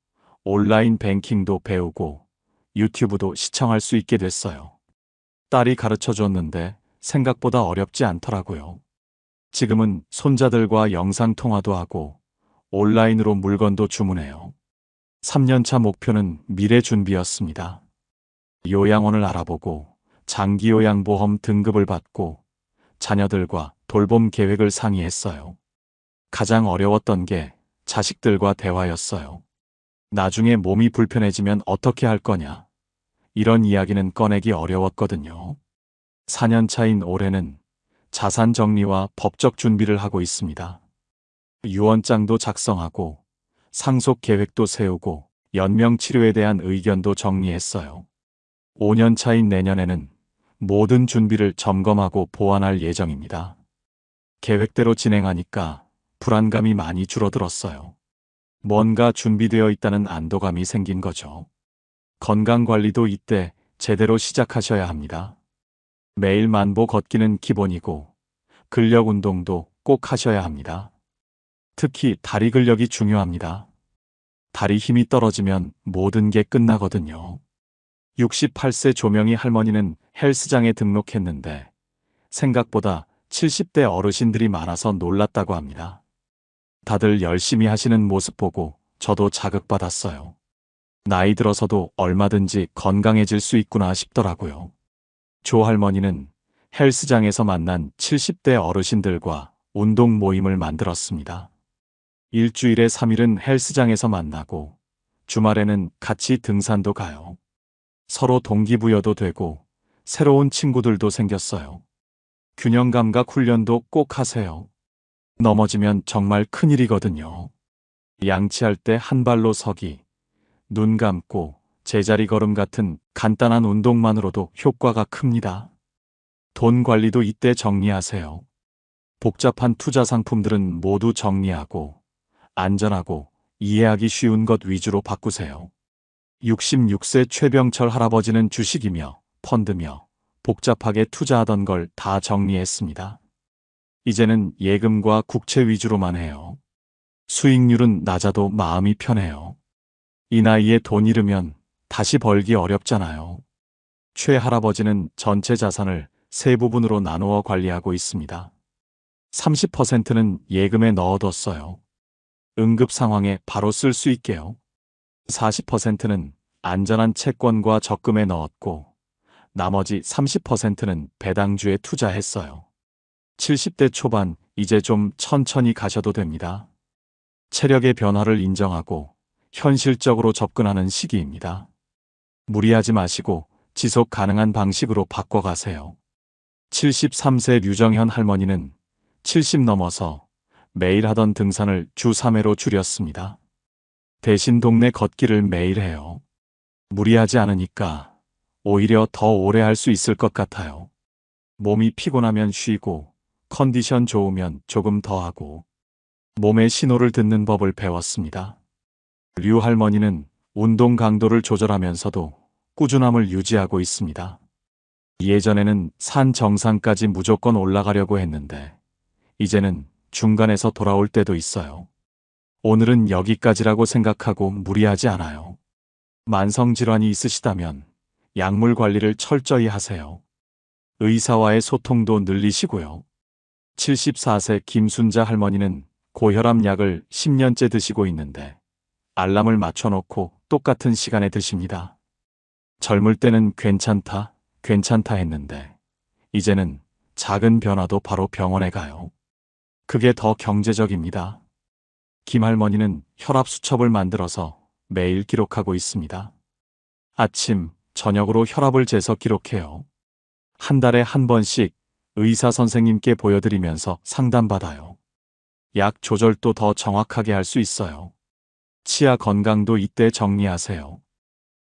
온라인 뱅킹도 배우고 유튜브도 시청할 수 있게 됐어요. 딸이 가르쳐 줬는데 생각보다 어렵지 않더라고요. 지금은 손자들과 영상통화도 하고 온라인으로 물건도 주문해요. 3년차 목표는 미래 준비였습니다. 요양원을 알아보고 장기요양보험 등급을 받고 자녀들과 돌봄 계획을 상의했어요. 가장 어려웠던 게 자식들과 대화였어요. 나중에 몸이 불편해지면 어떻게 할 거냐. 이런 이야기는 꺼내기 어려웠거든요. 4년 차인 올해는 자산 정리와 법적 준비를 하고 있습니다. 유언장도 작성하고 상속 계획도 세우고 연명 치료에 대한 의견도 정리했어요. 5년 차인 내년에는 모든 준비를 점검하고 보완할 예정입니다. 계획대로 진행하니까 불안감이 많이 줄어들었어요. 뭔가 준비되어 있다는 안도감이 생긴 거죠. 건강관리도 이때 제대로 시작하셔야 합니다. 매일 1만 보 걷기는 기본이고 근력 운동도 꼭 하셔야 합니다. 특히 다리 근력이 중요합니다. 다리 힘이 떨어지면 모든 게 끝나거든요. 68세 조명희 할머니는 헬스장에 등록했는데 생각보다 70대 어르신들이 많아서 놀랐다고 합니다. 다들 열심히 하시는 모습 보고 저도 자극받았어요. 나이 들어서도 얼마든지 건강해질 수 있구나 싶더라고요. 조 할머니는 헬스장에서 만난 70대 어르신들과 운동 모임을 만들었습니다. 일주일에 3일은 헬스장에서 만나고 주말에는 같이 등산도 가요. 서로 동기부여도 되고 새로운 친구들도 생겼어요. 균형 감각 훈련도 꼭 하세요. 넘어지면 정말 큰일이거든요. 양치할 때 한 발로 서기, 눈 감고 제자리 걸음 같은 간단한 운동만으로도 효과가 큽니다. 돈 관리도 이때 정리하세요. 복잡한 투자 상품들은 모두 정리하고 안전하고 이해하기 쉬운 것 위주로 바꾸세요. 66세 최병철 할아버지는 주식이며 펀드며 복잡하게 투자하던 걸 다 정리했습니다. 이제는 예금과 국채 위주로만 해요. 수익률은 낮아도 마음이 편해요. 이 나이에 돈 잃으면 다시 벌기 어렵잖아요. 최 할아버지는 전체 자산을 세 부분으로 나누어 관리하고 있습니다. 30%는 예금에 넣어뒀어요. 응급 상황에 바로 쓸 수 있게요. 40%는 안전한 채권과 적금에 넣었고 나머지 30%는 배당주에 투자했어요. 70대 초반 이제 좀 천천히 가셔도 됩니다. 체력의 변화를 인정하고 현실적으로 접근하는 시기입니다. 무리하지 마시고 지속 가능한 방식으로 바꿔가세요. 73세 류정현 할머니는 70 넘어서 매일 하던 등산을 주 3회로 줄였습니다. 대신 동네 걷기를 매일 해요. 무리하지 않으니까 오히려 더 오래 할 수 있을 것 같아요. 몸이 피곤하면 쉬고 컨디션 좋으면 조금 더 하고 몸의 신호를 듣는 법을 배웠습니다. 류 할머니는 운동 강도를 조절하면서도 꾸준함을 유지하고 있습니다. 예전에는 산 정상까지 무조건 올라가려고 했는데 이제는 중간에서 돌아올 때도 있어요. 오늘은 여기까지라고 생각하고 무리하지 않아요. 만성질환이 있으시다면 약물 관리를 철저히 하세요. 의사와의 소통도 늘리시고요. 74세 김순자 할머니는 고혈압 약을 10년째 드시고 있는데 알람을 맞춰놓고 똑같은 시간에 드십니다. 젊을 때는 괜찮다 했는데 이제는 작은 변화도 바로 병원에 가요. 그게 더 경제적입니다. 김 할머니는 혈압 수첩을 만들어서 매일 기록하고 있습니다. 아침, 저녁으로 혈압을 재서 기록해요. 한 달에 한 번씩 의사 선생님께 보여드리면서 상담받아요. 약 조절도 더 정확하게 할 수 있어요. 치아 건강도 이때 정리하세요.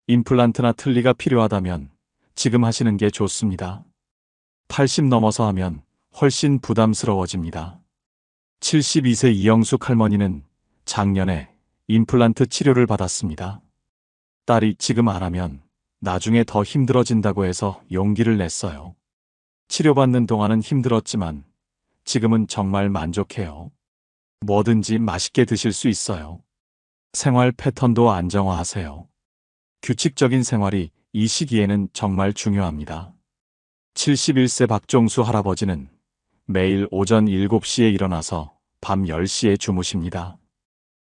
임플란트나 틀니가 필요하다면 지금 하시는 게 좋습니다. 80 넘어서 하면 훨씬 부담스러워집니다. 72세 이영숙 할머니는 작년에 임플란트 치료를 받았습니다. 딸이 지금 안 하면 나중에 더 힘들어진다고 해서 용기를 냈어요. 치료받는 동안은 힘들었지만 지금은 정말 만족해요. 뭐든지 맛있게 드실 수 있어요. 생활 패턴도 안정화하세요. 규칙적인 생활이 이 시기에는 정말 중요합니다. 71세 박종수 할아버지는 매일 오전 7시에 일어나서 밤 10시에 주무십니다.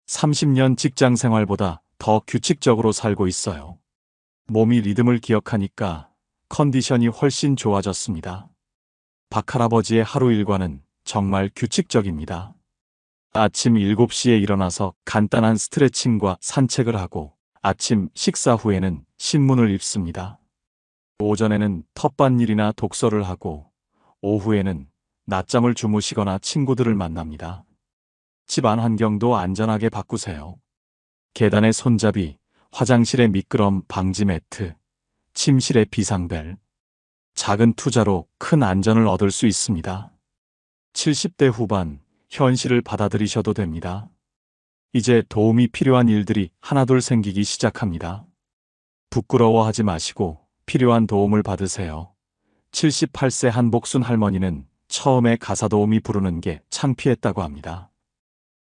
30년 직장 생활보다 더 규칙적으로 살고 있어요. 몸이 리듬을 기억하니까 컨디션이 훨씬 좋아졌습니다. 박 할아버지의 하루 일과는 정말 규칙적입니다. 아침 7시에 일어나서 간단한 스트레칭과 산책을 하고 아침 식사 후에는 신문을 읽습니다. 오전에는 텃밭일이나 독서를 하고 오후에는 낮잠을 주무시거나 친구들을 만납니다. 집안 환경도 안전하게 바꾸세요. 계단의 손잡이, 화장실의 미끄럼 방지 매트, 침실의 비상벨. 작은 투자로 큰 안전을 얻을 수 있습니다. 70대 후반, 현실을 받아들이셔도 됩니다. 이제 도움이 필요한 일들이 하나둘 생기기 시작합니다. 부끄러워하지 마시고 필요한 도움을 받으세요. 78세 한복순 할머니는 처음에 가사 도우미 부르는 게 창피했다고 합니다.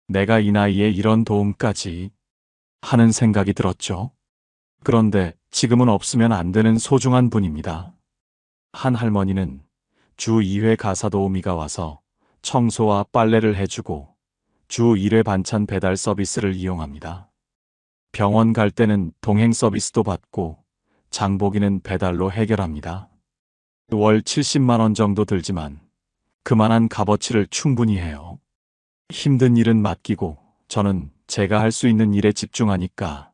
내가 이 나이에 이런 도움까지 하는 생각이 들었죠. 그런데 지금은 없으면 안 되는 소중한 분입니다. 한 할머니는 주 2회 가사 도우미가 와서 청소와 빨래를 해주고 주 1회 반찬 배달 서비스를 이용합니다. 병원 갈 때는 동행 서비스도 받고 장보기는 배달로 해결합니다. 월 70만 원 정도 들지만 그만한 값어치를 충분히 해요. 힘든 일은 맡기고 저는 제가 할 수 있는 일에 집중하니까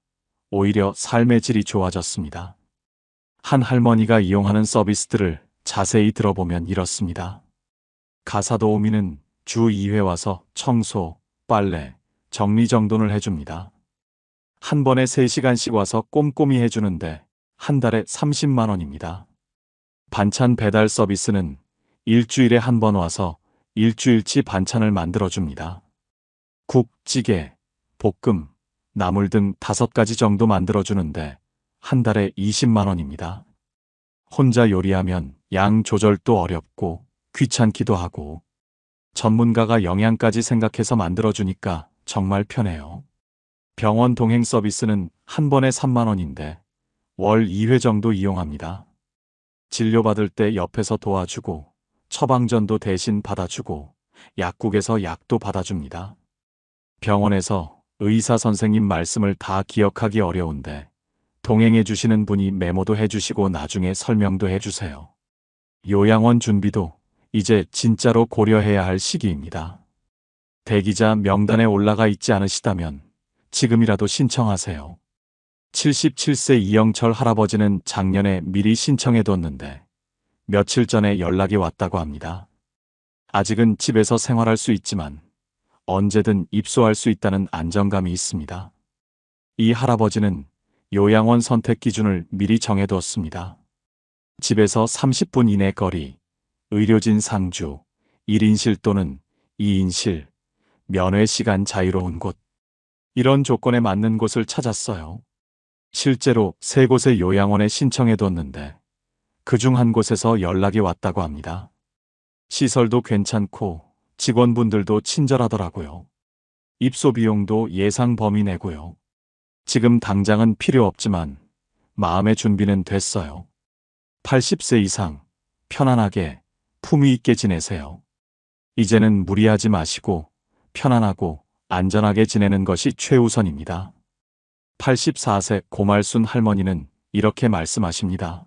오히려 삶의 질이 좋아졌습니다. 한 할머니가 이용하는 서비스들을 자세히 들어보면 이렇습니다. 가사 도우미는 주 2회 와서 청소, 빨래, 정리정돈을 해줍니다. 한 번에 3시간씩 와서 꼼꼼히 해주는데 한 달에 30만 원입니다. 반찬 배달 서비스는 일주일에 한 번 와서 일주일치 반찬을 만들어줍니다. 국, 찌개, 볶음, 나물 등 5가지 정도 만들어주는데 한 달에 20만 원입니다. 혼자 요리하면 양 조절도 어렵고 귀찮기도 하고 전문가가 영양까지 생각해서 만들어주니까 정말 편해요. 병원 동행 서비스는 한 번에 3만 원인데 월 2회 정도 이용합니다. 진료받을 때 옆에서 도와주고 처방전도 대신 받아주고 약국에서 약도 받아줍니다. 병원에서 의사 선생님 말씀을 다 기억하기 어려운데 동행해 주시는 분이 메모도 해주시고 나중에 설명도 해주세요. 요양원 준비도 이제 진짜로 고려해야 할 시기입니다. 대기자 명단에 올라가 있지 않으시다면 지금이라도 신청하세요. 77세 이영철 할아버지는 작년에 미리 신청해뒀는데 며칠 전에 연락이 왔다고 합니다. 아직은 집에서 생활할 수 있지만 언제든 입소할 수 있다는 안정감이 있습니다. 이 할아버지는 요양원 선택 기준을 미리 정해두었습니다. 집에서 30분 이내 거리, 의료진 상주, 1인실 또는 2인실, 면회 시간 자유로운 곳. 이런 조건에 맞는 곳을 찾았어요. 실제로 3곳의 요양원에 신청해뒀는데 그중 한 곳에서 연락이 왔다고 합니다. 시설도 괜찮고 직원분들도 친절하더라고요. 입소 비용도 예상 범위 내고요. 지금 당장은 필요 없지만 마음의 준비는 됐어요. 80세 이상 편안하게 품위 있게 지내세요. 이제는 무리하지 마시고 편안하고 안전하게 지내는 것이 최우선입니다. 84세 고말순 할머니는 이렇게 말씀하십니다.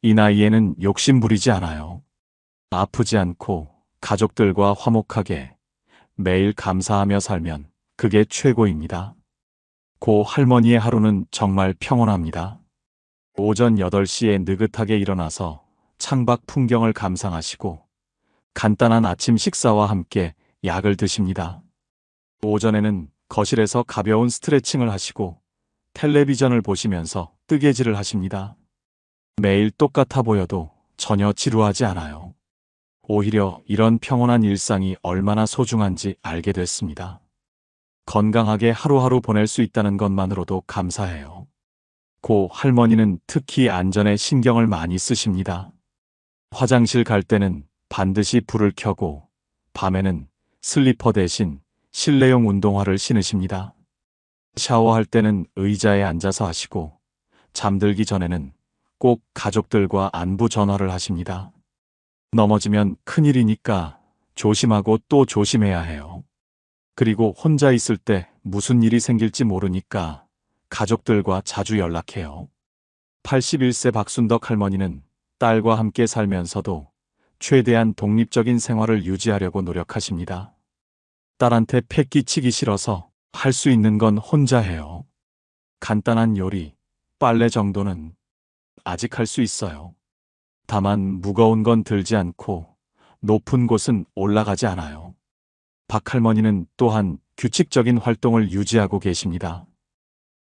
이 나이에는 욕심 부리지 않아요. 아프지 않고 가족들과 화목하게 매일 감사하며 살면 그게 최고입니다. 고 할머니의 하루는 정말 평온합니다. 오전 8시에 느긋하게 일어나서 창밖 풍경을 감상하시고 간단한 아침 식사와 함께 약을 드십니다. 오전에는 거실에서 가벼운 스트레칭을 하시고 텔레비전을 보시면서 뜨개질을 하십니다. 매일 똑같아 보여도 전혀 지루하지 않아요. 오히려 이런 평온한 일상이 얼마나 소중한지 알게 됐습니다. 건강하게 하루하루 보낼 수 있다는 것만으로도 감사해요. 고 할머니는 특히 안전에 신경을 많이 쓰십니다. 화장실 갈 때는 반드시 불을 켜고 밤에는 슬리퍼 대신 실내용 운동화를 신으십니다. 샤워할 때는 의자에 앉아서 하시고 잠들기 전에는 꼭 가족들과 안부 전화를 하십니다. 넘어지면 큰일이니까 조심하고 또 조심해야 해요. 그리고 혼자 있을 때 무슨 일이 생길지 모르니까 가족들과 자주 연락해요. 81세 박순덕 할머니는 딸과 함께 살면서도 최대한 독립적인 생활을 유지하려고 노력하십니다. 딸한테 패 끼치기 싫어서 할 수 있는 건 혼자 해요. 간단한 요리, 빨래 정도는 아직 할 수 있어요. 다만 무거운 건 들지 않고 높은 곳은 올라가지 않아요. 박 할머니는 또한 규칙적인 활동을 유지하고 계십니다.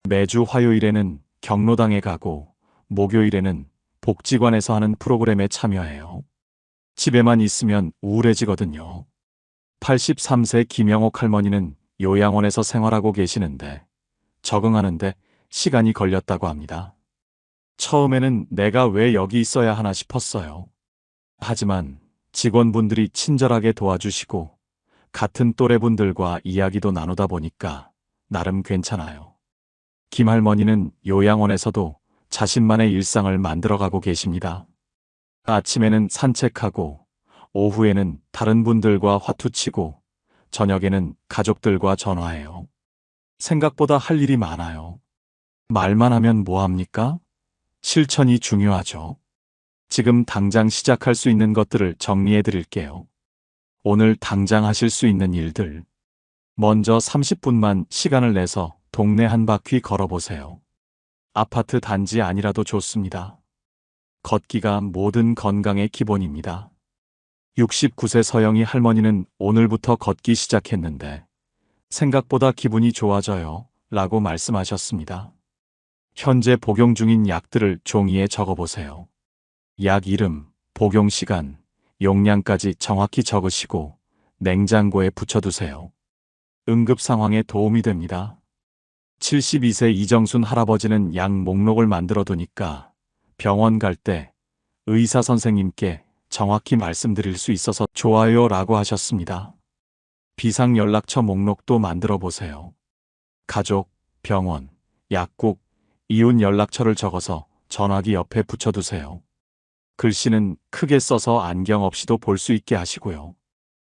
매주 화요일에는 경로당에 가고 목요일에는 복지관에서 하는 프로그램에 참여해요. 집에만 있으면 우울해지거든요. 83세 김영옥 할머니는 요양원에서 생활하고 계시는데 적응하는데 시간이 걸렸다고 합니다. 처음에는 내가 왜 여기 있어야 하나 싶었어요. 하지만 직원분들이 친절하게 도와주시고 같은 또래분들과 이야기도 나누다 보니까 나름 괜찮아요. 김 할머니는 요양원에서도 자신만의 일상을 만들어가고 계십니다. 아침에는 산책하고 오후에는 다른 분들과 화투치고 저녁에는 가족들과 전화해요. 생각보다 할 일이 많아요. 말만 하면 뭐합니까? 실천이 중요하죠. 지금 당장 시작할 수 있는 것들을 정리해 드릴게요. 오늘 당장 하실 수 있는 일들. 먼저 30분만 시간을 내서 동네 한 바퀴 걸어보세요. 아파트 단지 아니라도 좋습니다. 걷기가 모든 건강의 기본입니다. 69세 서영희 할머니는 오늘부터 걷기 시작했는데 생각보다 기분이 좋아져요. 라고 말씀하셨습니다. 현재 복용 중인 약들을 종이에 적어보세요. 약 이름, 복용 시간, 용량까지 정확히 적으시고 냉장고에 붙여두세요. 응급 상황에 도움이 됩니다. 72세 이정순 할아버지는 약 목록을 만들어 두니까 병원 갈 때 의사 선생님께 정확히 말씀드릴 수 있어서 좋아요 라고 하셨습니다. 비상 연락처 목록도 만들어 보세요. 가족, 병원, 약국, 이웃 연락처를 적어서 전화기 옆에 붙여두세요. 글씨는 크게 써서 안경 없이도 볼 수 있게 하시고요.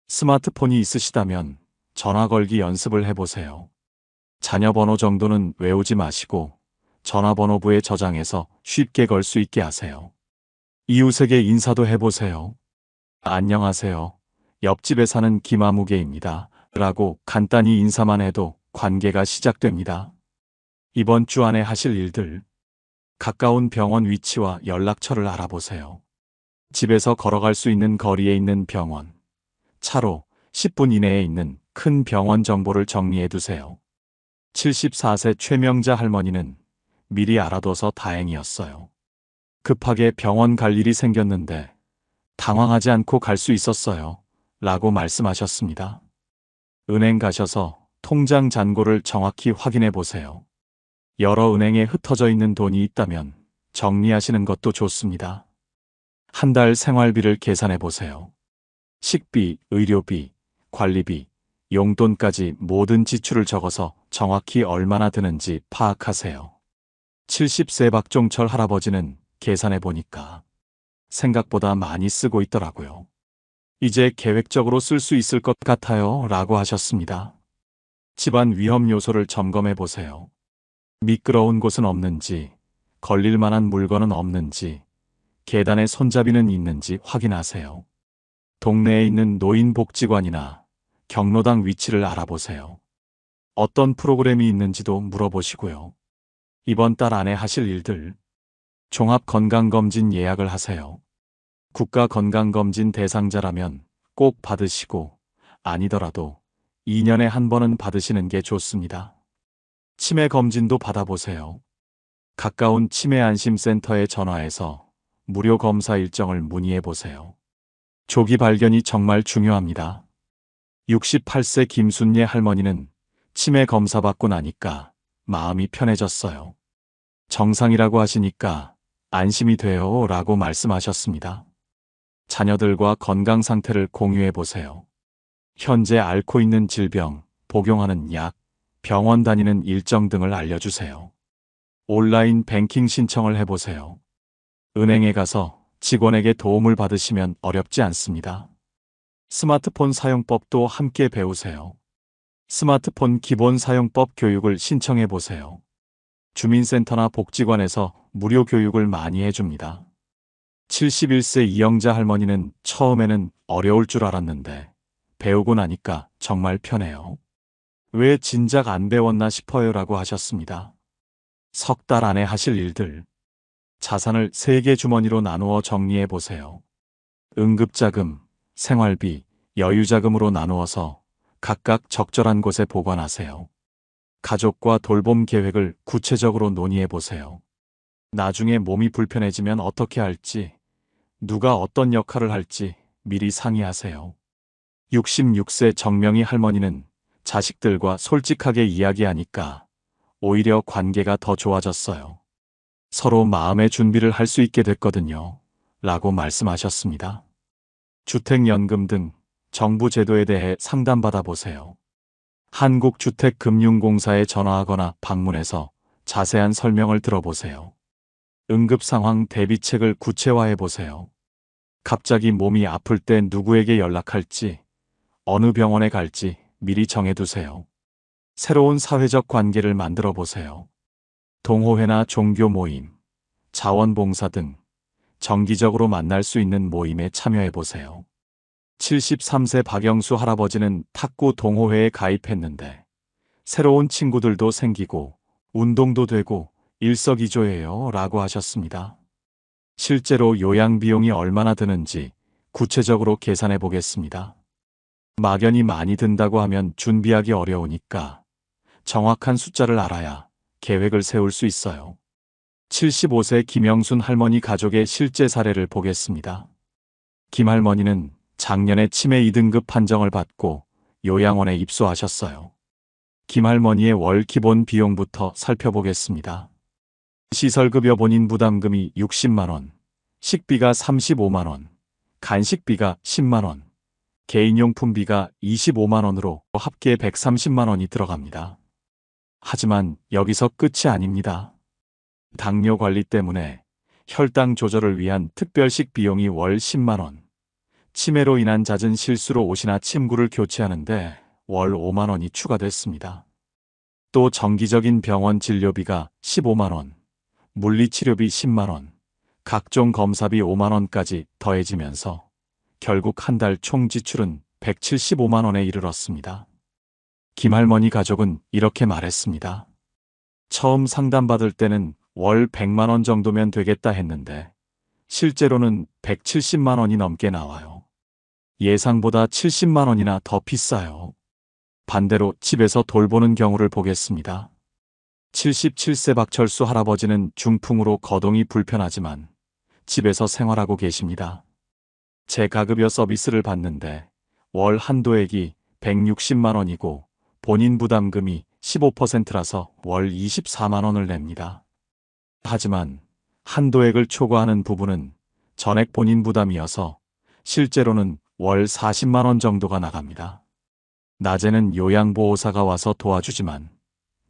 스마트폰이 있으시다면 전화 걸기 연습을 해보세요. 자녀 번호 정도는 외우지 마시고 전화번호부에 저장해서 쉽게 걸 수 있게 하세요. 이웃에게 인사도 해보세요. 안녕하세요. 옆집에 사는 김아무개입니다. 라고 간단히 인사만 해도 관계가 시작됩니다. 이번 주 안에 하실 일들. 가까운 병원 위치와 연락처를 알아보세요. 집에서 걸어갈 수 있는 거리에 있는 병원. 차로 10분 이내에 있는 큰 병원 정보를 정리해 두세요. 74세 최명자 할머니는 미리 알아둬서 다행이었어요. 급하게 병원 갈 일이 생겼는데 당황하지 않고 갈 수 있었어요. 라고 말씀하셨습니다. 은행 가셔서 통장 잔고를 정확히 확인해 보세요. 여러 은행에 흩어져 있는 돈이 있다면 정리하시는 것도 좋습니다. 한 달 생활비를 계산해 보세요. 식비, 의료비, 관리비, 용돈까지 모든 지출을 적어서 정확히 얼마나 드는지 파악하세요. 70세 박종철 할아버지는 계산해 보니까 생각보다 많이 쓰고 있더라고요. 이제 계획적으로 쓸 수 있을 것 같아요. 라고 하셨습니다. 집안 위험 요소를 점검해 보세요. 미끄러운 곳은 없는지, 걸릴 만한 물건은 없는지, 계단에 손잡이는 있는지 확인하세요. 동네에 있는 노인복지관이나 경로당 위치를 알아보세요. 어떤 프로그램이 있는지도 물어보시고요. 이번 달 안에 하실 일들. 종합건강검진 예약을 하세요. 국가건강검진 대상자라면 꼭 받으시고 아니더라도 2년에 한 번은 받으시는 게 좋습니다. 치매 검진도 받아보세요. 가까운 치매안심센터에 전화해서 무료 검사 일정을 문의해 보세요. 조기 발견이 정말 중요합니다. 68세 김순예 할머니는 치매 검사 받고 나니까 마음이 편해졌어요. 정상이라고 하시니까 안심이 돼요 라고 말씀하셨습니다. 자녀들과 건강 상태를 공유해 보세요. 현재 앓고 있는 질병, 복용하는 약, 병원 다니는 일정 등을 알려주세요. 온라인 뱅킹 신청을 해보세요. 은행에 가서 직원에게 도움을 받으시면 어렵지 않습니다. 스마트폰 사용법도 함께 배우세요. 스마트폰 기본 사용법 교육을 신청해 보세요. 주민센터나 복지관에서 무료 교육을 많이 해줍니다. 71세 이영자 할머니는 처음에는 어려울 줄 알았는데 배우고 나니까 정말 편해요. 왜 진작 안 배웠나 싶어요 라고 하셨습니다. 석 달 안에 하실 일들. 자산을 3개 주머니로 나누어 정리해 보세요. 응급자금, 생활비, 여유자금으로 나누어서 각각 적절한 곳에 보관하세요. 가족과 돌봄 계획을 구체적으로 논의해 보세요. 나중에 몸이 불편해지면 어떻게 할지, 누가 어떤 역할을 할지 미리 상의하세요. 66세 정명희 할머니는 자식들과 솔직하게 이야기하니까 오히려 관계가 더 좋아졌어요. 서로 마음의 준비를 할 수 있게 됐거든요. 라고 말씀하셨습니다. 주택연금 등 정부 제도에 대해 상담받아 보세요. 한국주택금융공사에 전화하거나 방문해서 자세한 설명을 들어보세요. 응급상황 대비책을 구체화해 보세요. 갑자기 몸이 아플 때 누구에게 연락할지, 어느 병원에 갈지 미리 정해두세요. 새로운 사회적 관계를 만들어 보세요. 동호회나 종교 모임, 자원봉사 등 정기적으로 만날 수 있는 모임에 참여해 보세요. 73세 박영수 할아버지는 탁구 동호회에 가입했는데 새로운 친구들도 생기고 운동도 되고 일석이조예요 라고 하셨습니다. 실제로 요양 비용이 얼마나 드는지 구체적으로 계산해 보겠습니다. 막연히 많이 든다고 하면 준비하기 어려우니까 정확한 숫자를 알아야 계획을 세울 수 있어요. 75세 김영순 할머니 가족의 실제 사례를 보겠습니다. 김 할머니는 작년에 치매 2등급 판정을 받고 요양원에 입소하셨어요. 김 할머니의 월 기본 비용부터 살펴보겠습니다. 시설급여 본인 부담금이 60만 원, 식비가 35만 원, 간식비가 10만 원, 개인용품비가 25만 원으로 합계 130만 원이 들어갑니다. 하지만 여기서 끝이 아닙니다. 당뇨 관리 때문에 혈당 조절을 위한 특별식 비용이 월 10만 원, 치매로 인한 잦은 실수로 옷이나 침구를 교체하는데 월 5만 원이 추가됐습니다. 또 정기적인 병원 진료비가 15만 원, 물리치료비 10만 원, 각종 검사비 5만 원까지 더해지면서 결국 한 달 총 지출은 175만 원에 이르렀습니다. 김 할머니 가족은 이렇게 말했습니다. 처음 상담받을 때는 월 100만 원 정도면 되겠다 했는데 실제로는 170만 원이 넘게 나와요. 예상보다 70만 원이나 더 비싸요. 반대로 집에서 돌보는 경우를 보겠습니다. 77세 박철수 할아버지는 중풍으로 거동이 불편하지만 집에서 생활하고 계십니다. 재가급여 서비스를 받는데 월 한도액이 160만 원이고 본인 부담금이 15%라서 월 24만 원을 냅니다. 하지만 한도액을 초과하는 부분은 전액 본인 부담이어서 실제로는 월 40만 원 정도가 나갑니다. 낮에는 요양보호사가 와서 도와주지만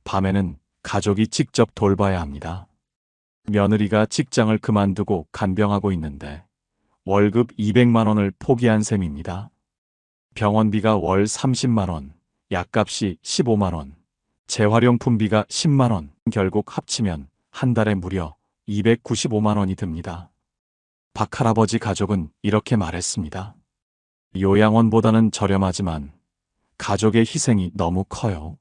밤에는 가족이 직접 돌봐야 합니다. 며느리가 직장을 그만두고 간병하고 있는데 월급 200만 원을 포기한 셈입니다. 병원비가 월 30만 원, 약값이 15만 원, 재활용품비가 10만 원, 결국 합치면 한 달에 무려 295만 원이 듭니다. 박 할아버지 가족은 이렇게 말했습니다. 요양원보다는 저렴하지만 가족의 희생이 너무 커요.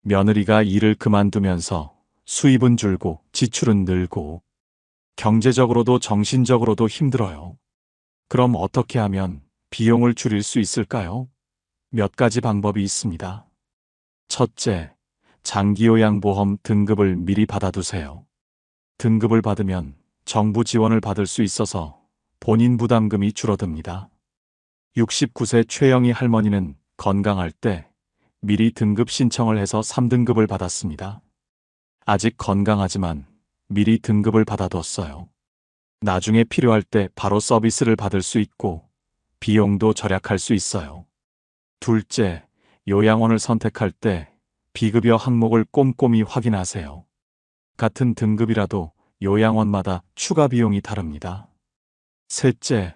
며느리가 일을 그만두면서 수입은 줄고 지출은 늘고 경제적으로도 정신적으로도 힘들어요. 그럼 어떻게 하면 비용을 줄일 수 있을까요? 몇 가지 방법이 있습니다. 첫째, 장기요양보험 등급을 미리 받아두세요. 등급을 받으면 정부 지원을 받을 수 있어서 본인 부담금이 줄어듭니다. 69세 최영희 할머니는 건강할 때 미리 등급 신청을 해서 3등급을 받았습니다. 아직 건강하지만 미리 등급을 받아뒀어요. 나중에 필요할 때 바로 서비스를 받을 수 있고 비용도 절약할 수 있어요. 둘째, 요양원을 선택할 때 비급여 항목을 꼼꼼히 확인하세요. 같은 등급이라도 요양원마다 추가 비용이 다릅니다. 셋째,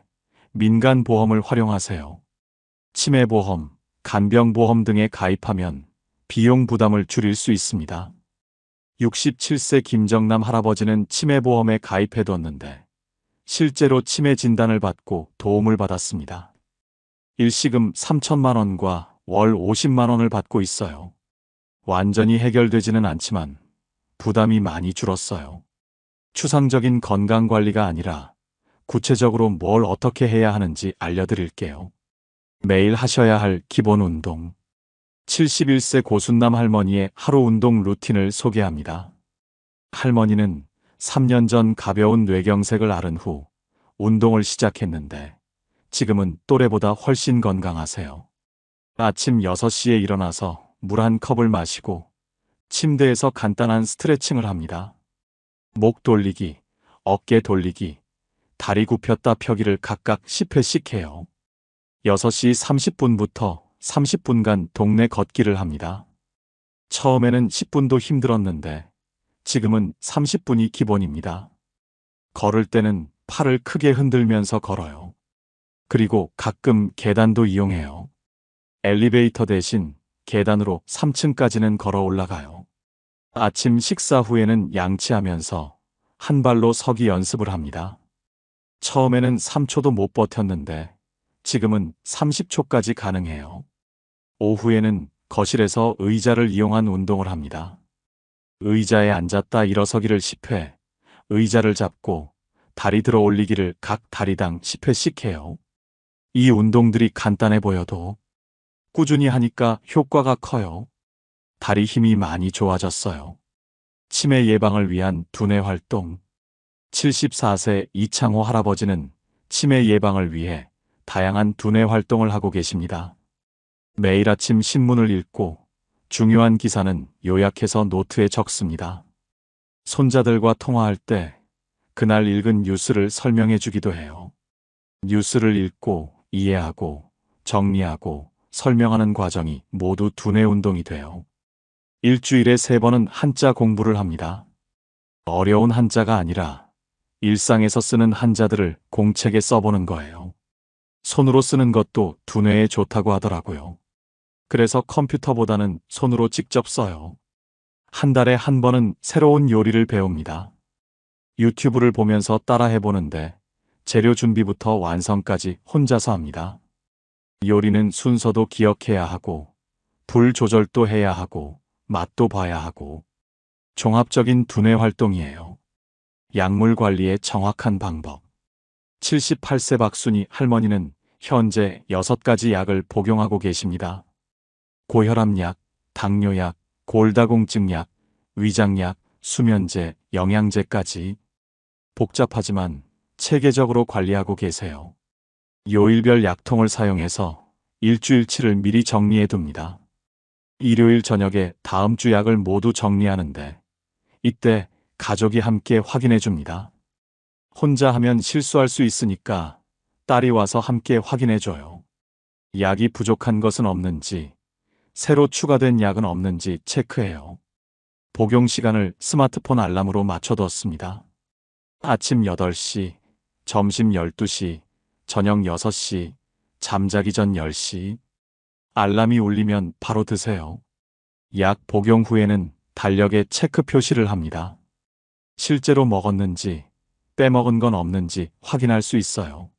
민간보험을 활용하세요. 치매보험, 간병보험 등에 가입하면 비용 부담을 줄일 수 있습니다. 67세 김정남 할아버지는 치매보험에 가입해뒀는데 실제로 치매 진단을 받고 도움을 받았습니다. 일시금 3천만 원과 월 50만 원을 받고 있어요. 완전히 해결되지는 않지만 부담이 많이 줄었어요. 추상적인 건강관리가 아니라 구체적으로 뭘 어떻게 해야 하는지 알려드릴게요. 매일 하셔야 할 기본 운동. 71세 고순남 할머니의 하루 운동 루틴을 소개합니다. 할머니는 3년 전 가벼운 뇌경색을 앓은 후 운동을 시작했는데 지금은 또래보다 훨씬 건강하세요. 아침 6시에 일어나서 물 한 컵을 마시고 침대에서 간단한 스트레칭을 합니다. 목 돌리기, 어깨 돌리기, 다리 굽혔다 펴기를 각각 10회씩 해요. 6시 30분부터 30분간 동네 걷기를 합니다. 처음에는 10분도 힘들었는데 지금은 30분이 기본입니다. 걸을 때는 팔을 크게 흔들면서 걸어요. 그리고 가끔 계단도 이용해요. 엘리베이터 대신 계단으로 3층까지는 걸어 올라가요. 아침 식사 후에는 양치하면서 한 발로 서기 연습을 합니다. 처음에는 3초도 못 버텼는데 지금은 30초까지 가능해요. 오후에는 거실에서 의자를 이용한 운동을 합니다. 의자에 앉았다 일어서기를 10회, 의자를 잡고 다리 들어 올리기를 각 다리당 10회씩 해요. 이 운동들이 간단해 보여도 꾸준히 하니까 효과가 커요. 다리 힘이 많이 좋아졌어요. 치매 예방을 위한 두뇌 활동. 74세 이창호 할아버지는 치매 예방을 위해 다양한 두뇌 활동을 하고 계십니다. 매일 아침 신문을 읽고 중요한 기사는 요약해서 노트에 적습니다. 손자들과 통화할 때 그날 읽은 뉴스를 설명해 주기도 해요. 뉴스를 읽고 이해하고 정리하고 설명하는 과정이 모두 두뇌 운동이 돼요. 일주일에 3번은 한자 공부를 합니다. 어려운 한자가 아니라 일상에서 쓰는 한자들을 공책에 써보는 거예요. 손으로 쓰는 것도 두뇌에 좋다고 하더라고요. 그래서 컴퓨터보다는 손으로 직접 써요. 한 달에 1번은 새로운 요리를 배웁니다. 유튜브를 보면서 따라해보는데 재료 준비부터 완성까지 혼자서 합니다. 요리는 순서도 기억해야 하고 불 조절도 해야 하고 맛도 봐야 하고 종합적인 두뇌 활동이에요. 약물 관리의 정확한 방법. 78세 박순희 할머니는 현재 6가지 약을 복용하고 계십니다. 고혈압약, 당뇨약, 골다공증약, 위장약, 수면제, 영양제까지 복잡하지만 체계적으로 관리하고 계세요. 요일별 약통을 사용해서 일주일치를 미리 정리해 둡니다. 일요일 저녁에 다음 주 약을 모두 정리하는데 이때 가족이 함께 확인해 줍니다. 혼자 하면 실수할 수 있으니까 딸이 와서 함께 확인해 줘요. 약이 부족한 것은 없는지, 새로 추가된 약은 없는지 체크해요. 복용 시간을 스마트폰 알람으로 맞춰뒀습니다. 아침 8시, 점심 12시, 저녁 6시, 잠자기 전 10시. 알람이 울리면 바로 드세요. 약 복용 후에는 달력에 체크 표시를 합니다. 실제로 먹었는지, 빼먹은 건 없는지 확인할 수 있어요.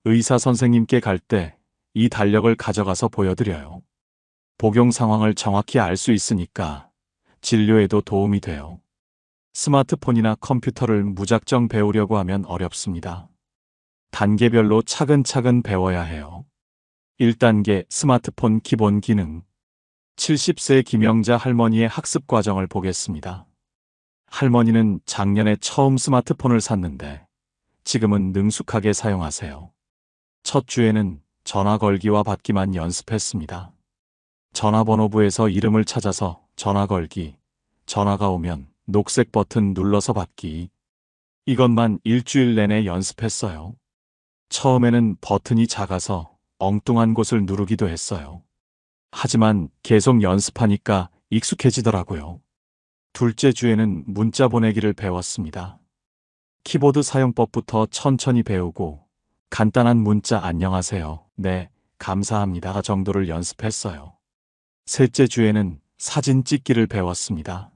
의사 선생님께 갈 때 이 달력을 가져가서 보여드려요. 복용 상황을 정확히 알 수 있으니까 진료에도 도움이 돼요. 스마트폰이나 컴퓨터를 무작정 배우려고 하면 어렵습니다. 단계별로 차근차근 배워야 해요. 1단계 스마트폰 기본 기능. 70세 김영자 할머니의 학습 과정을 보겠습니다. 할머니는 작년에 처음 스마트폰을 샀는데 지금은 능숙하게 사용하세요. 첫 주에는 전화 걸기와 받기만 연습했습니다. 전화번호부에서 이름을 찾아서 전화 걸기, 전화가 오면 녹색 버튼 눌러서 받기. 이것만 일주일 내내 연습했어요. 처음에는 버튼이 작아서 엉뚱한 곳을 누르기도 했어요. 하지만 계속 연습하니까 익숙해지더라고요. 둘째 주에는 문자 보내기를 배웠습니다. 키보드 사용법부터 천천히 배우고 간단한 문자 안녕하세요, 네, 감사합니다 정도를 연습했어요. 셋째 주에는 사진 찍기를 배웠습니다.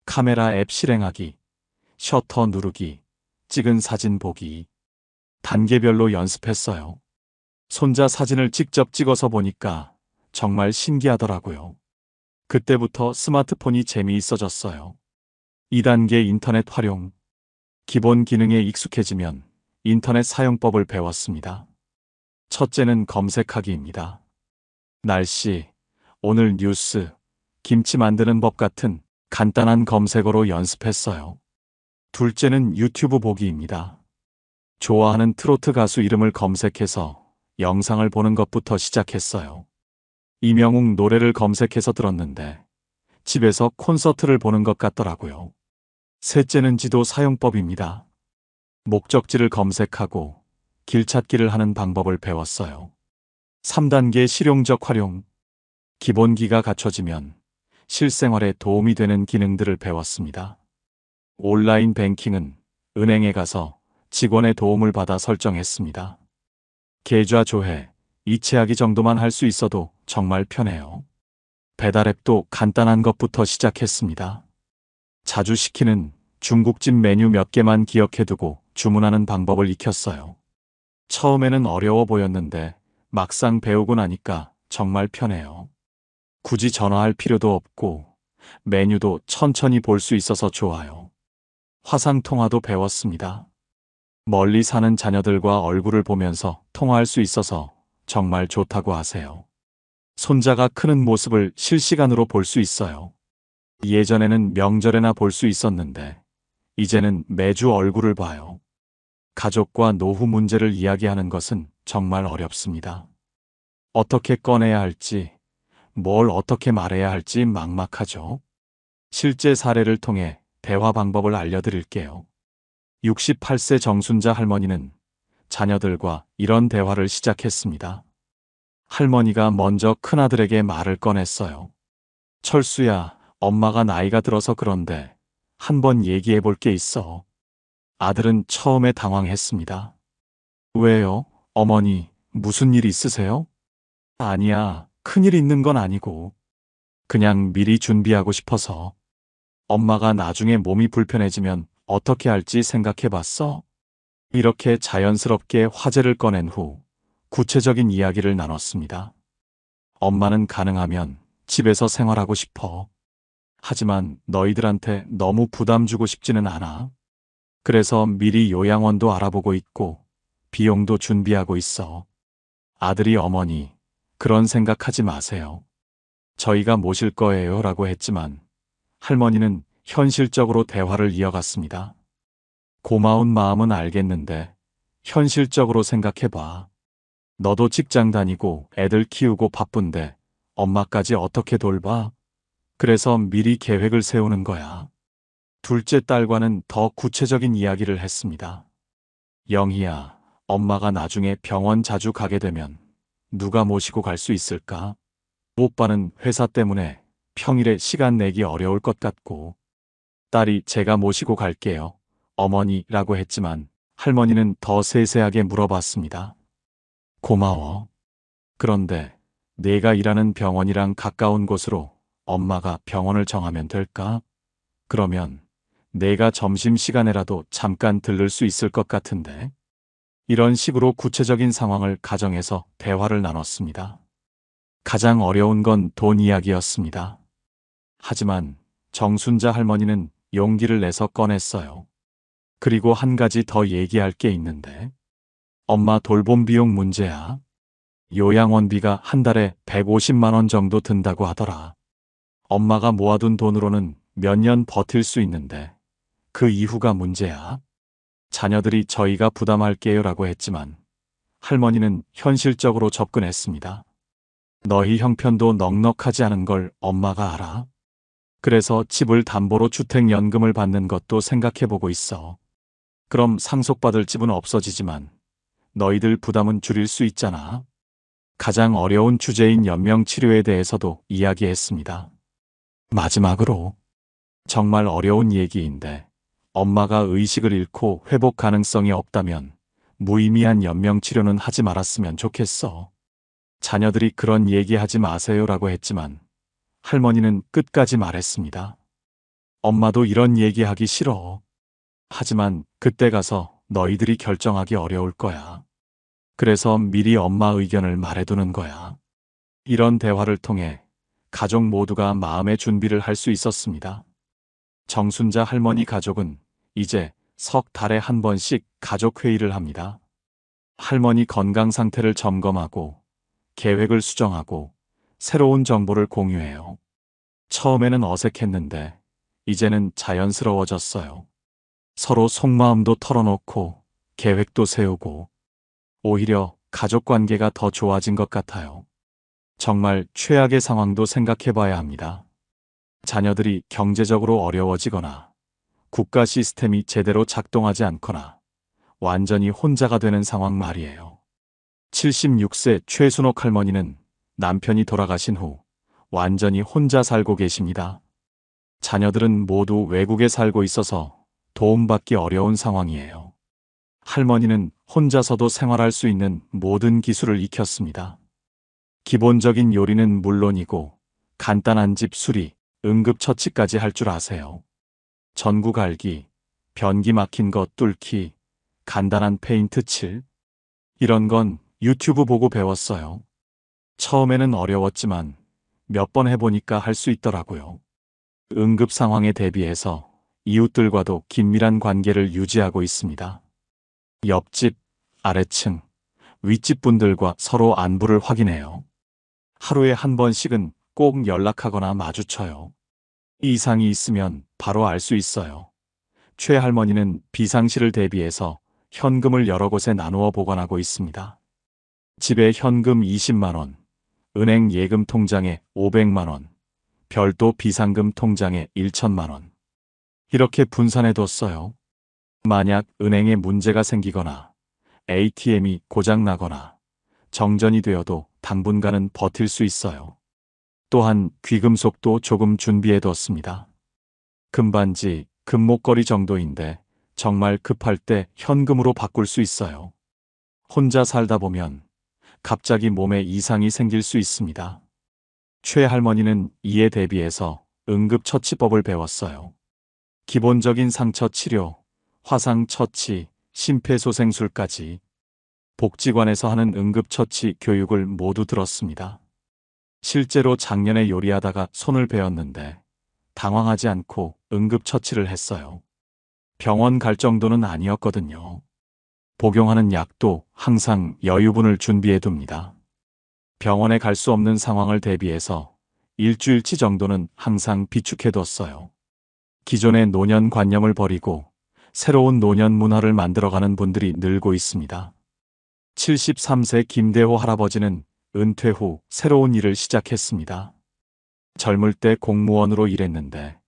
카메라 앱 실행하기, 셔터 누르기, 찍은 사진 보기. 단계별로 연습했어요. 손자 사진을 직접 찍어서 보니까 정말 신기하더라고요. 그때부터 스마트폰이 재미있어졌어요. 2단계 인터넷 활용. 기본 기능에 익숙해지면 인터넷 사용법을 배웠습니다. 첫째는 검색하기입니다. 날씨, 오늘 뉴스, 김치 만드는 법 같은 간단한 검색어로 연습했어요. 둘째는 유튜브 보기입니다. 좋아하는 트로트 가수 이름을 검색해서 영상을 보는 것부터 시작했어요. 이명웅 노래를 검색해서 들었는데 집에서 콘서트를 보는 것 같더라고요. 셋째는 지도 사용법입니다. 목적지를 검색하고 길 찾기를 하는 방법을 배웠어요. 3단계 실용적 활용. 기본기가 갖춰지면 실생활에 도움이 되는 기능들을 배웠습니다. 온라인 뱅킹은 은행에 가서 직원의 도움을 받아 설정했습니다. 계좌 조회, 이체하기 정도만 할 수 있어도 정말 편해요. 배달앱도 간단한 것부터 시작했습니다. 자주 시키는 중국집 메뉴 몇 개만 기억해두고 주문하는 방법을 익혔어요. 처음에는 어려워 보였는데 막상 배우고 나니까 정말 편해요. 굳이 전화할 필요도 없고 메뉴도 천천히 볼 수 있어서 좋아요. 화상통화도 배웠습니다. 멀리 사는 자녀들과 얼굴을 보면서 통화할 수 있어서 정말 좋다고 하세요. 손자가 크는 모습을 실시간으로 볼 수 있어요. 예전에는 명절에나 볼 수 있었는데, 이제는 매주 얼굴을 봐요. 가족과 노후 문제를 이야기하는 것은 정말 어렵습니다. 어떻게 꺼내야 할지, 뭘 어떻게 말해야 할지 막막하죠. 실제 사례를 통해 대화 방법을 알려드릴게요. 68세 정순자 할머니는 자녀들과 이런 대화를 시작했습니다. 할머니가 먼저 큰아들에게 말을 꺼냈어요. 철수야, 엄마가 나이가 들어서 그런데 한번 얘기해 볼 게 있어. 아들은 처음에 당황했습니다. 왜요? 어머니, 무슨 일 있으세요? 아니야, 큰일 있는 건 아니고. 그냥 미리 준비하고 싶어서. 엄마가 나중에 몸이 불편해지면 어떻게 할지 생각해 봤어? 이렇게 자연스럽게 화제를 꺼낸 후 구체적인 이야기를 나눴습니다. 엄마는 가능하면 집에서 생활하고 싶어. 하지만 너희들한테 너무 부담 주고 싶지는 않아. 그래서 미리 요양원도 알아보고 있고 비용도 준비하고 있어. 아들이 어머니, 그런 생각하지 마세요. 저희가 모실 거예요 라고 했지만 할머니는 현실적으로 대화를 이어갔습니다. 고마운 마음은 알겠는데 현실적으로 생각해봐. 너도 직장 다니고 애들 키우고 바쁜데 엄마까지 어떻게 돌봐? 그래서 미리 계획을 세우는 거야. 둘째 딸과는 더 구체적인 이야기를 했습니다. 영희야, 엄마가 나중에 병원 자주 가게 되면 누가 모시고 갈 수 있을까? 오빠는 회사 때문에 평일에 시간 내기 어려울 것 같고, 딸이 제가 모시고 갈게요. 어머니라고 했지만 할머니는 더 세세하게 물어봤습니다. 고마워. 그런데 내가 일하는 병원이랑 가까운 곳으로 엄마가 병원을 정하면 될까? 그러면 내가 점심시간에라도 잠깐 들를 수 있을 것 같은데. 이런 식으로 구체적인 상황을 가정해서 대화를 나눴습니다. 가장 어려운 건 돈 이야기였습니다. 하지만 정순자 할머니는 용기를 내서 꺼냈어요. 그리고 한 가지 더 얘기할 게 있는데, 엄마 돌봄 비용 문제야. 요양원비가 한 달에 150만 원 정도 든다고 하더라. 엄마가 모아둔 돈으로는 몇 년 버틸 수 있는데 그 이후가 문제야. 자녀들이 저희가 부담할게요 라고 했지만 할머니는 현실적으로 접근했습니다. 너희 형편도 넉넉하지 않은 걸 엄마가 알아. 그래서 집을 담보로 주택연금을 받는 것도 생각해보고 있어. 그럼 상속받을 집은 없어지지만 너희들 부담은 줄일 수 있잖아. 가장 어려운 주제인 연명치료에 대해서도 이야기했습니다. 마지막으로, 정말 어려운 얘기인데 엄마가 의식을 잃고 회복 가능성이 없다면 무의미한 연명치료는 하지 말았으면 좋겠어. 자녀들이 그런 얘기하지 마세요 라고 했지만 할머니는 끝까지 말했습니다. 엄마도 이런 얘기하기 싫어. 하지만 그때 가서 너희들이 결정하기 어려울 거야. 그래서 미리 엄마 의견을 말해두는 거야. 이런 대화를 통해 가족 모두가 마음의 준비를 할 수 있었습니다. 정순자 할머니 가족은 이제 석 달에 한 번씩 가족 회의를 합니다. 할머니 건강 상태를 점검하고 계획을 수정하고 새로운 정보를 공유해요. 처음에는 어색했는데 이제는 자연스러워졌어요. 서로 속마음도 털어놓고 계획도 세우고 오히려 가족 관계가 더 좋아진 것 같아요. 정말 최악의 상황도 생각해봐야 합니다. 자녀들이 경제적으로 어려워지거나 국가 시스템이 제대로 작동하지 않거나 완전히 혼자가 되는 상황 말이에요. 76세 최순옥 할머니는 남편이 돌아가신 후 완전히 혼자 살고 계십니다. 자녀들은 모두 외국에 살고 있어서 도움받기 어려운 상황이에요. 할머니는 혼자서도 생활할 수 있는 모든 기술을 익혔습니다. 기본적인 요리는 물론이고 간단한 집 수리, 응급처치까지 할 줄 아세요. 전구 갈기, 변기 막힌 것 뚫기, 간단한 페인트 칠. 이런 건 유튜브 보고 배웠어요. 처음에는 어려웠지만 몇 번 해보니까 할 수 있더라고요. 응급 상황에 대비해서 이웃들과도 긴밀한 관계를 유지하고 있습니다. 옆집, 아래층, 윗집 분들과 서로 안부를 확인해요. 하루에 한 번씩은 꼭 연락하거나 마주쳐요. 이상이 있으면 바로 알 수 있어요. 최할머니는 비상시를 대비해서 현금을 여러 곳에 나누어 보관하고 있습니다. 집에 현금 20만 원, 은행 예금 통장에 500만 원, 별도 비상금 통장에 1천만 원. 이렇게 분산해 뒀어요. 만약 은행에 문제가 생기거나 ATM이 고장나거나 정전이 되어도 당분간은 버틸 수 있어요. 또한 귀금속도 조금 준비해 뒀습니다. 금반지, 금목걸이 정도인데 정말 급할 때 현금으로 바꿀 수 있어요. 혼자 살다 보면 갑자기 몸에 이상이 생길 수 있습니다. 최할머니는 이에 대비해서 응급처치법을 배웠어요. 기본적인 상처 치료, 화상 처치, 심폐소생술까지 복지관에서 하는 응급처치 교육을 모두 들었습니다. 실제로 작년에 요리하다가 손을 베었는데 당황하지 않고 응급처치를 했어요. 병원 갈 정도는 아니었거든요. 복용하는 약도 항상 여유분을 준비해 둡니다. 병원에 갈 수 없는 상황을 대비해서 일주일치 정도는 항상 비축해 뒀어요. 기존의 노년관념을 버리고 새로운 노년 문화를 만들어가는 분들이 늘고 있습니다. 73세 김대호 할아버지는 은퇴 후 새로운 일을 시작했습니다. 젊을 때 공무원으로 일했는데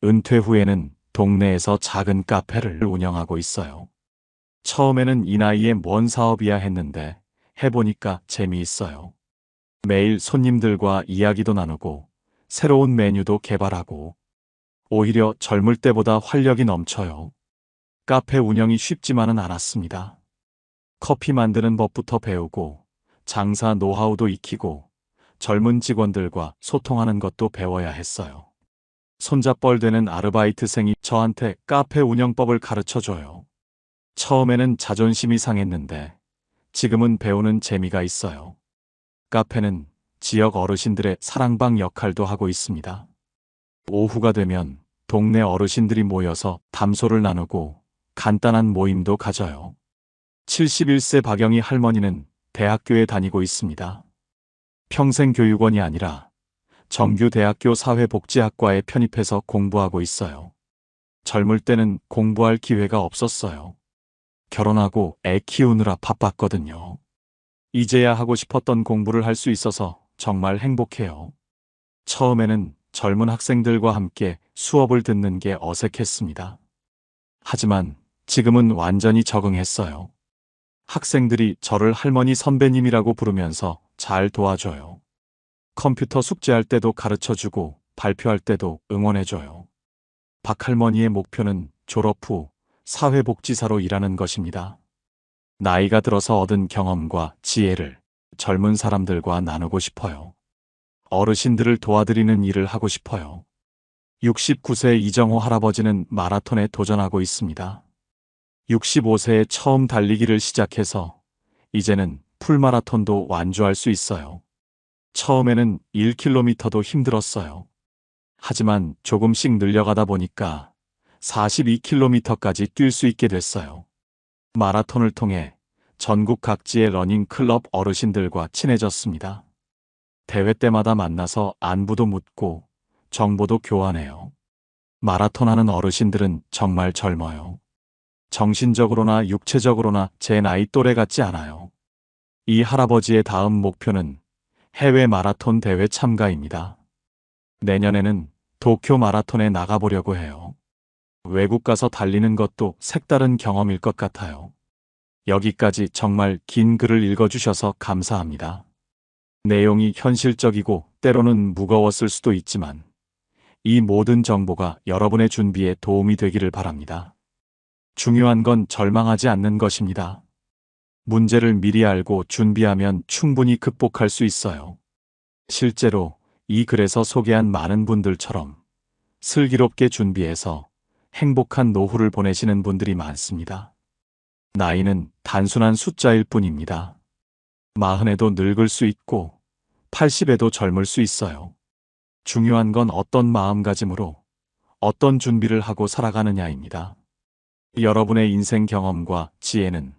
은퇴 후에는 동네에서 작은 카페를 운영하고 있어요. 처음에는 이 나이에 뭔 사업이야 했는데 해보니까 재미있어요. 매일 손님들과 이야기도 나누고 새로운 메뉴도 개발하고 오히려 젊을 때보다 활력이 넘쳐요. 카페 운영이 쉽지만은 않았습니다. 커피 만드는 법부터 배우고 장사 노하우도 익히고 젊은 직원들과 소통하는 것도 배워야 했어요. 손잡벌 되는 아르바이트생이 저한테 카페 운영법을 가르쳐줘요. 처음에는 자존심이 상했는데 지금은 배우는 재미가 있어요. 카페는 지역 어르신들의 사랑방 역할도 하고 있습니다. 오후가 되면 동네 어르신들이 모여서 담소를 나누고 간단한 모임도 가져요. 71세 박영희 할머니는 대학교에 다니고 있습니다. 평생교육원이 아니라 정규대학교 사회복지학과에 편입해서 공부하고 있어요. 젊을 때는 공부할 기회가 없었어요. 결혼하고 애 키우느라 바빴거든요. 이제야 하고 싶었던 공부를 할 수 있어서 정말 행복해요. 처음에는 젊은 학생들과 함께 수업을 듣는 게 어색했습니다. 하지만 지금은 완전히 적응했어요. 학생들이 저를 할머니 선배님이라고 부르면서 잘 도와줘요. 컴퓨터 숙제할 때도 가르쳐주고 발표할 때도 응원해줘요. 박할머니의 목표는 졸업 후 사회복지사로 일하는 것입니다. 나이가 들어서 얻은 경험과 지혜를 젊은 사람들과 나누고 싶어요. 어르신들을 도와드리는 일을 하고 싶어요. 69세 이정호 할아버지는 마라톤에 도전하고 있습니다. 65세에 처음 달리기를 시작해서 이제는 풀마라톤도 완주할 수 있어요. 처음에는 1km도 힘들었어요. 하지만 조금씩 늘려가다 보니까 42km까지 뛸 수 있게 됐어요. 마라톤을 통해 전국 각지의 러닝클럽 어르신들과 친해졌습니다. 대회 때마다 만나서 안부도 묻고 정보도 교환해요. 마라톤 하는 어르신들은 정말 젊어요. 정신적으로나 육체적으로나 제 나이 또래 같지 않아요. 이 할아버지의 다음 목표는 해외 마라톤 대회 참가입니다. 내년에는 도쿄 마라톤에 나가보려고 해요. 외국 가서 달리는 것도 색다른 경험일 것 같아요. 여기까지 정말 긴 글을 읽어주셔서 감사합니다. 내용이 현실적이고 때로는 무거웠을 수도 있지만 이 모든 정보가 여러분의 준비에 도움이 되기를 바랍니다. 중요한 건 절망하지 않는 것입니다. 문제를 미리 알고 준비하면 충분히 극복할 수 있어요. 실제로 이 글에서 소개한 많은 분들처럼 슬기롭게 준비해서 행복한 노후를 보내시는 분들이 많습니다. 나이는 단순한 숫자일 뿐입니다. 40에도 늙을 수 있고 80에도 젊을 수 있어요. 중요한 건 어떤 마음가짐으로 어떤 준비를 하고 살아가느냐입니다. 여러분의 인생 경험과 지혜는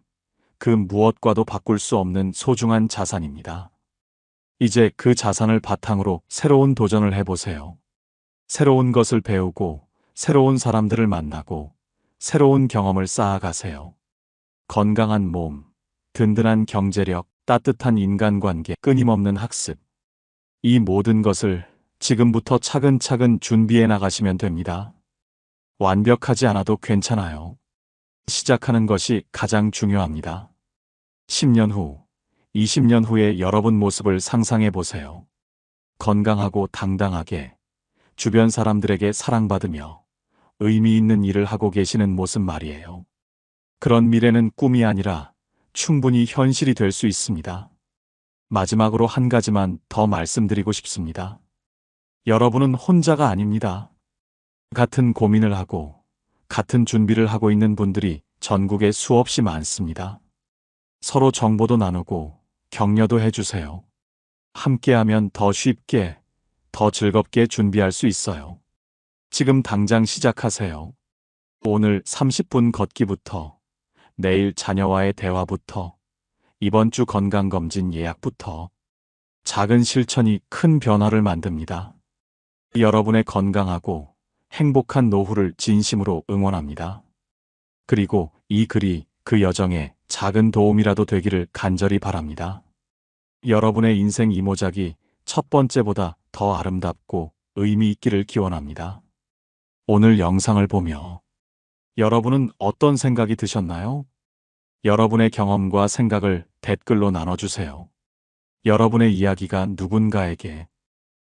그 무엇과도 바꿀 수 없는 소중한 자산입니다. 이제 그 자산을 바탕으로 새로운 도전을 해보세요. 새로운 것을 배우고, 새로운 사람들을 만나고, 새로운 경험을 쌓아가세요. 건강한 몸, 든든한 경제력, 따뜻한 인간관계, 끊임없는 학습. 이 모든 것을 지금부터 차근차근 준비해 나가시면 됩니다. 완벽하지 않아도 괜찮아요. 시작하는 것이 가장 중요합니다. 10년 후, 20년 후의 여러분 모습을 상상해 보세요. 건강하고 당당하게, 주변 사람들에게 사랑받으며 의미 있는 일을 하고 계시는 모습 말이에요. 그런 미래는 꿈이 아니라 충분히 현실이 될 수 있습니다. 마지막으로 한 가지만 더 말씀드리고 싶습니다. 여러분은 혼자가 아닙니다. 같은 고민을 하고 같은 준비를 하고 있는 분들이 전국에 수없이 많습니다. 서로 정보도 나누고 격려도 해주세요. 함께하면 더 쉽게, 더 즐겁게 준비할 수 있어요. 지금 당장 시작하세요. 오늘 30분 걷기부터, 내일 자녀와의 대화부터, 이번 주 건강검진 예약부터 작은 실천이 큰 변화를 만듭니다. 여러분의 건강하고 행복한 노후를 진심으로 응원합니다. 그리고 이 글이 그 여정에 작은 도움이라도 되기를 간절히 바랍니다. 여러분의 인생 이모작이 첫 번째보다 더 아름답고 의미 있기를 기원합니다. 오늘 영상을 보며 여러분은 어떤 생각이 드셨나요? 여러분의 경험과 생각을 댓글로 나눠주세요. 여러분의 이야기가 누군가에게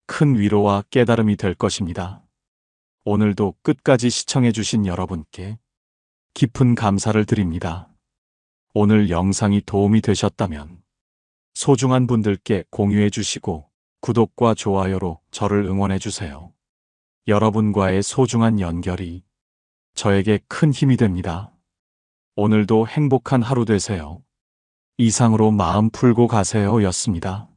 큰 위로와 깨달음이 될 것입니다. 오늘도 끝까지 시청해주신 여러분께 깊은 감사를 드립니다. 오늘 영상이 도움이 되셨다면 소중한 분들께 공유해 주시고 구독과 좋아요로 저를 응원해 주세요. 여러분과의 소중한 연결이 저에게 큰 힘이 됩니다. 오늘도 행복한 하루 되세요. 이상으로 마음 풀고 가세요 였습니다.